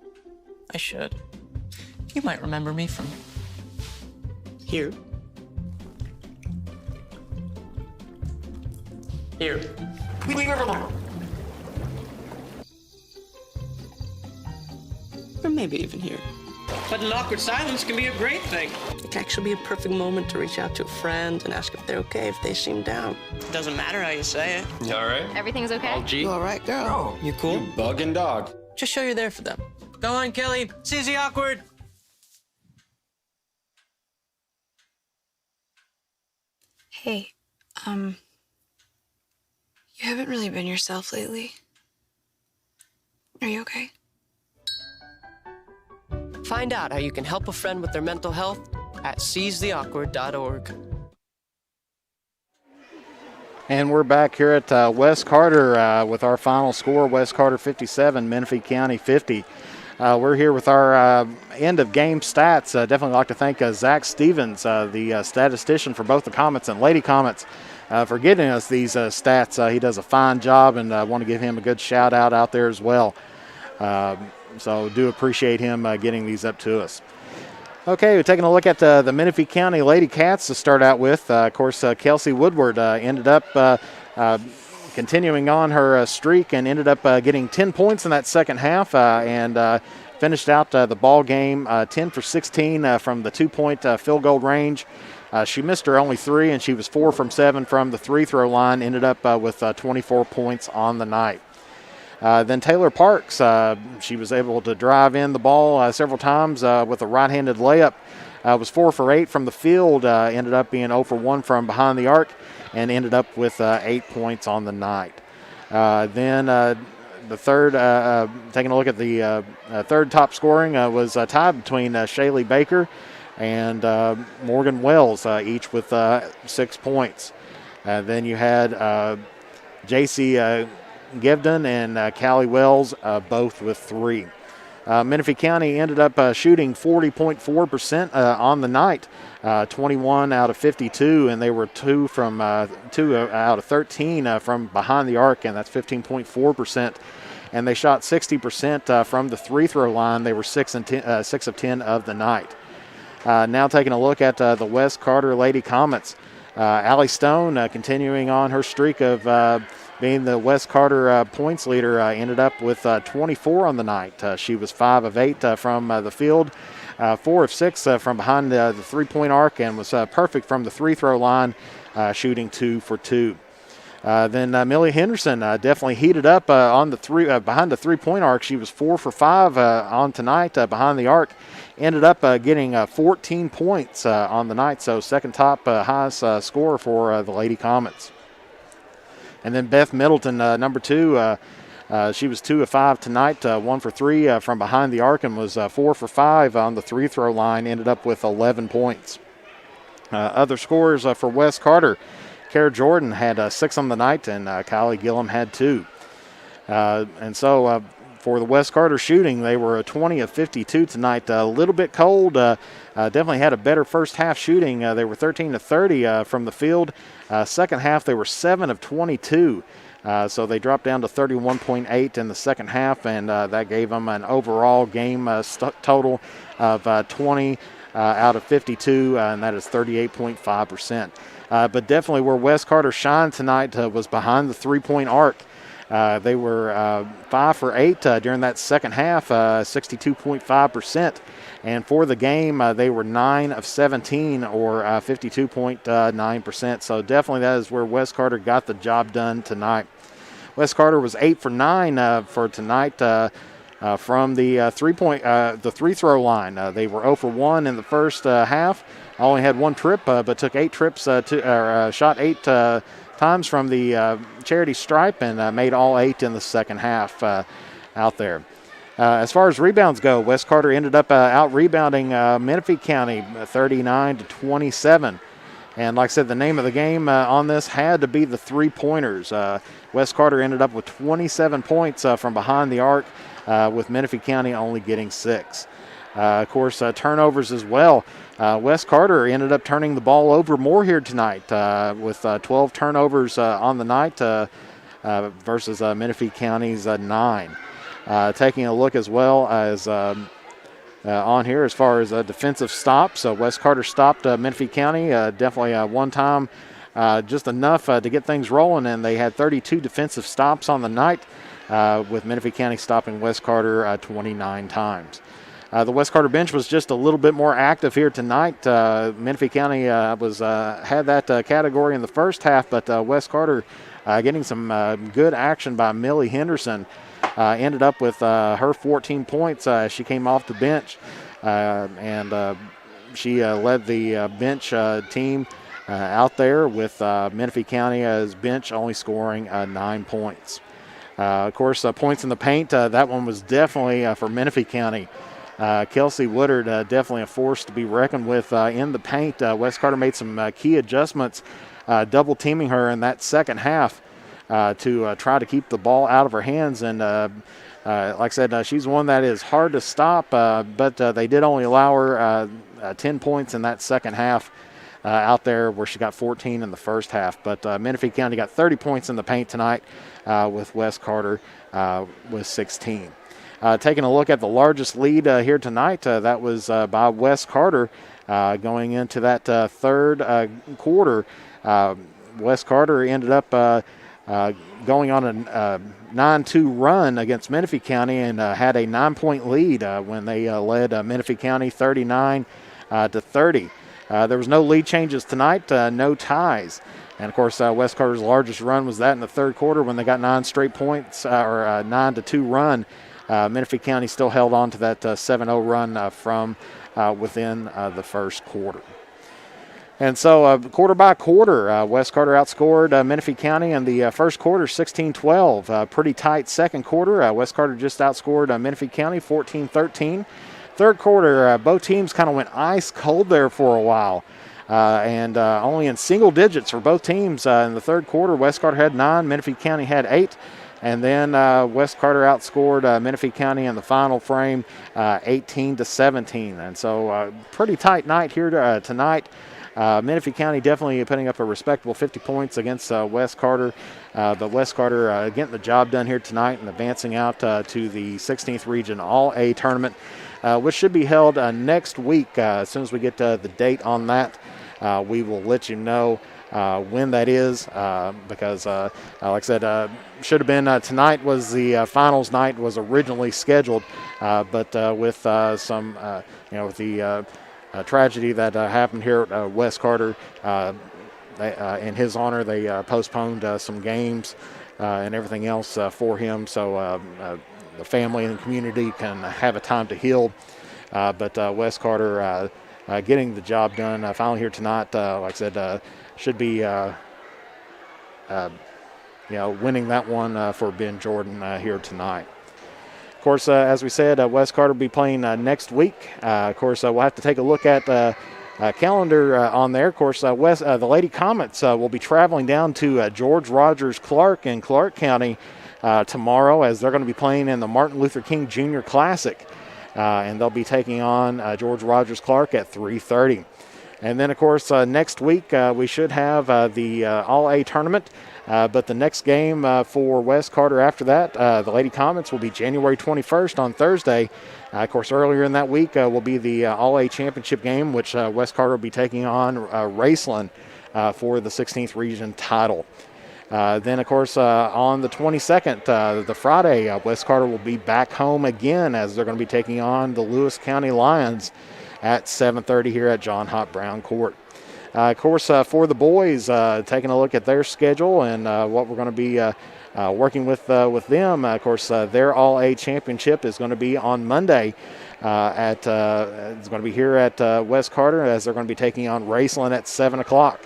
I should. You might remember me from here. Here. Or maybe even here. But an awkward silence can be a great thing. It can actually be a perfect moment to reach out to a friend and ask if they're okay if they seem down. Doesn't matter how you say it. You all right? Everything's okay? All G. You all right, girl? You cool? You bugging dog. Just show you're there for them. Go on, Kelly. Susie Awkward. Hey, You haven't really been yourself lately. Are you okay? Find out how you can help a friend with their mental health at seizetheawkward.org. And we're back here at West Carter with our final score, West Carter 57, Menifee County 50. We're here with our end of game stats. Definitely like to thank Zach Stevens, the statistician for both the Comets and Lady Comets, for getting us these stats. He does a fine job, and I want to give him a good shout out there as well. So do appreciate him getting these up to us. Okay, we're taking a look at the Menifee County Lady Cats to start out with. Of course, Kelsey Woodward ended up continuing on her streak and ended up getting 10 points in that second half and finished out the ball game 10 for 16 from the 2-point field goal range. She missed her only 3, and she was 4 from 7 from the free-throw line, ended up with 24 points on the night. Then Taylor Parks, she was able to drive in the ball several times with a right-handed layup. Was 4 for 8 from the field, ended up being 0 for 1 from behind the arc, and ended up with 8 points on the night. Then the third, taking a look at the third top scoring, was tied between Shaylee Baker and Morgan Wells, each with 6 points. Then you had J.C. Givden and Callie Wells, both with 3. Menifee County ended up shooting 40.4% on the night, 21 out of 52, and they were 2 out of 13 from behind the arc, and that's 15.4%. And they shot 60% from the free-throw line. They were 6 of 10 of the night. Now taking a look at the West Carter Lady Comets. Allie Stone continuing on her streak of being the West Carter points leader, ended up with 24 on the night. She was 5 of 8 from the field, 4 of 6 from behind the three-point arc, and was perfect from the free-throw line, shooting 2 for 2. Then Millie Henderson definitely heated up on the behind the three-point arc. She was 4 for 5 on tonight behind the arc. Ended up getting 14 points on the night, so second top highest score for the Lady Comets. And then Beth Middleton, number 2, she was 2 of 5 tonight, 1 for 3 from behind the arc, and was 4 for 5 on the free-throw line, ended up with 11 points. Other scores for West Carter, Kara Jordan had 6 on the night, and Kylie Gillum had 2. And so for the West Carter shooting, they were 20 of 52 tonight. A little bit cold. Definitely had a better first half shooting. They were 13 to 30 from the field. Second half, they were 7 of 22. So they dropped down to 31.8 in the second half, and that gave them an overall game total of 20 out of 52, and that is 38.5%. But definitely where West Carter shined tonight was behind the three-point arc. They were 5 for 8 during that second half, 62.5%. And for the game, they were 9 of 17, or 52.9%. So definitely that is where West Carter got the job done tonight. West Carter was 8 for 9 for tonight from the free-throw line. They were 0 for 1 in the first half. Only had 1 trip, but took 8 trips shot 8 times from the charity stripe, and made all 8 in the second half out there. As far as rebounds go, West Carter ended up out-rebounding Menifee County 39 to 27. And like I said, the name of the game on this had to be the three-pointers. West Carter ended up with 27 points from behind the arc, with Menifee County only getting 6. Of course, turnovers as well. West Carter ended up turning the ball over more here tonight with 12 turnovers on the night versus Menifee County's 9. Taking a look as well as on here as far as defensive stops. West Carter stopped Menifee County definitely one time, just enough to get things rolling, and they had 32 defensive stops on the night, with Menifee County stopping West Carter 29 times. The West Carter bench was just a little bit more active here tonight. Menifee County had that category in the first half, but West Carter getting some good action by Millie Henderson. Ended up with her 14 points. She came off the bench, and she led the bench team out there with Menifee County as bench only scoring 9 points. Of course, points in the paint, that one was definitely for Menifee County. Kelsey Woodard, definitely a force to be reckoned with in the paint. West Carter made some key adjustments, double teaming her in that second half to try to keep the ball out of her hands. And like I said, she's one that is hard to stop, but they did only allow her 10 points in that second half out there, where she got 14 in the first half. But Menifee County got 30 points in the paint tonight with West Carter with 16. Taking a look at the largest lead here tonight, that was by West Carter going into that third quarter. West Carter ended up going on a 9-2 run against Menifee County and had a 9-point lead when they led Menifee County 39 to 30. There was no lead changes tonight, no ties. And, of course, West Carter's largest run was that in the third quarter when they got 9 straight points, or a 9-2 run. Menifee County still held on to that 7-0 run from within the first quarter. And so quarter by quarter, West Carter outscored Menifee County in the first quarter 16-12. Pretty tight second quarter. West Carter just outscored Menifee County 14-13. Third quarter, both teams kind of went ice cold there for a while. And only in single digits for both teams in the third quarter. West Carter had 9, Menifee County had 8. And then West Carter outscored Menifee County in the final frame 18-17. And so pretty tight night here tonight. Menifee County definitely putting up a respectable 50 points against West Carter. But West Carter getting the job done here tonight and advancing out to the 16th Region All-A tournament, which should be held next week. As soon as we get the date on that, we will let you know when that is, because like I said, should have been tonight was the finals night was originally scheduled, but with some with the tragedy that happened here at West Carter, in his honor, they postponed some games and everything else for him, so the family and the community can have a time to heal. But West Carter getting the job done finally here tonight. Like I said, should be winning that one for Ben Jordan here tonight. Of course, as we said, West Carter will be playing next week. Of course, we'll have to take a look at calendar on there. Of course, the Lady Comets will be traveling down to George Rogers Clark in Clark County tomorrow, as they're going to be playing in the Martin Luther King Jr. Classic. And they'll be taking on George Rogers Clark at 3:30. And then, of course, next week we should have the All-A tournament. But the next game for West Carter after that, the Lady Comets, will be January 21st on Thursday. Of course, earlier in that week will be the All-A championship game, which West Carter will be taking on Raceland for the 16th Region title. Then, of course, on the 22nd, the Friday, West Carter will be back home again, as they're going to be taking on the Lewis County Lions at 7:30 here at John Hott Brown Court. Of course, for the boys, taking a look at their schedule and what we're going to be working with them. Of course, their All-A championship is going to be on Monday. It's going to be here at West Carter, as they're going to be taking on Raceland at 7 o'clock.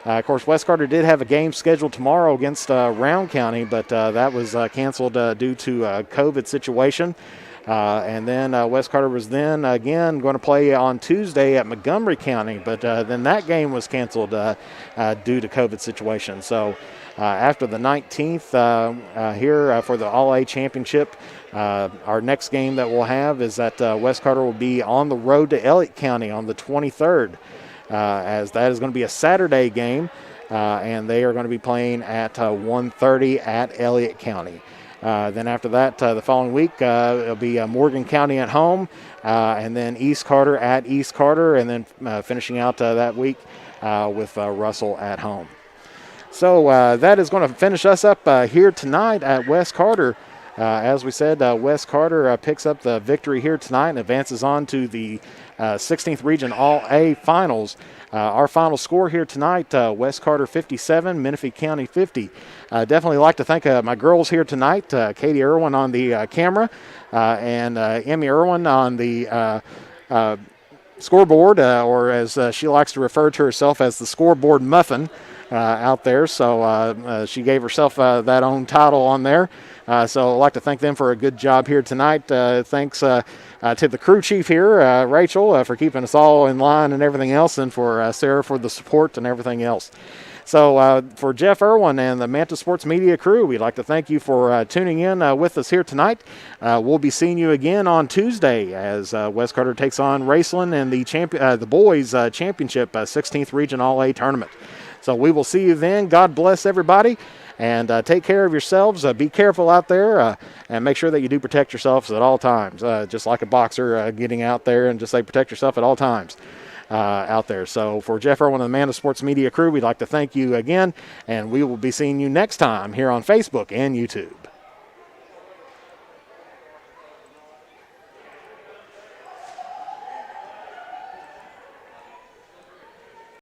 Of course, West Carter did have a game scheduled tomorrow against Round County, but that was canceled due to a COVID situation. And then West Carter was then again going to play on Tuesday at Montgomery County, but then that game was canceled due to COVID situation. So after the 19th here for the All-A Championship, our next game that we'll have is that West Carter will be on the road to Elliott County on the 23rd, as that is going to be a Saturday game, and they are going to be playing at 1:30 at Elliott County. Then after that, the following week, it'll be Morgan County at home, and then East Carter at East Carter, and then finishing out that week with Russell at home. So that is going to finish us up here tonight at West Carter. As we said, West Carter picks up the victory here tonight and advances on to the 16th Region All-A Finals. Our final score here tonight, West Carter 57, Menifee County 50. Definitely like to thank my girls here tonight, Katie Irwin on the camera, and Emmy Irwin on the scoreboard, or as she likes to refer to herself as the scoreboard muffin out there. So she gave herself that own title on there. So I'd like to thank them for a good job here tonight. Thanks to the crew chief here, Rachel, for keeping us all in line and everything else, and for Sarah for the support and everything else. So for Jeff Irwin and the Manta Sports Media crew, we'd like to thank you for tuning in with us here tonight. We'll be seeing you again on Tuesday as West Carter takes on Raceland in the boys championship 16th Region All-A tournament. So we will see you then. God bless everybody, and take care of yourselves. Be careful out there, and make sure that you do protect yourselves at all times, just like a boxer getting out there and just say protect yourself at all times. Out there. So for Jeff Irwin and the Manta Sports Media crew, we'd like to thank you again, and we will be seeing you next time here on Facebook and YouTube.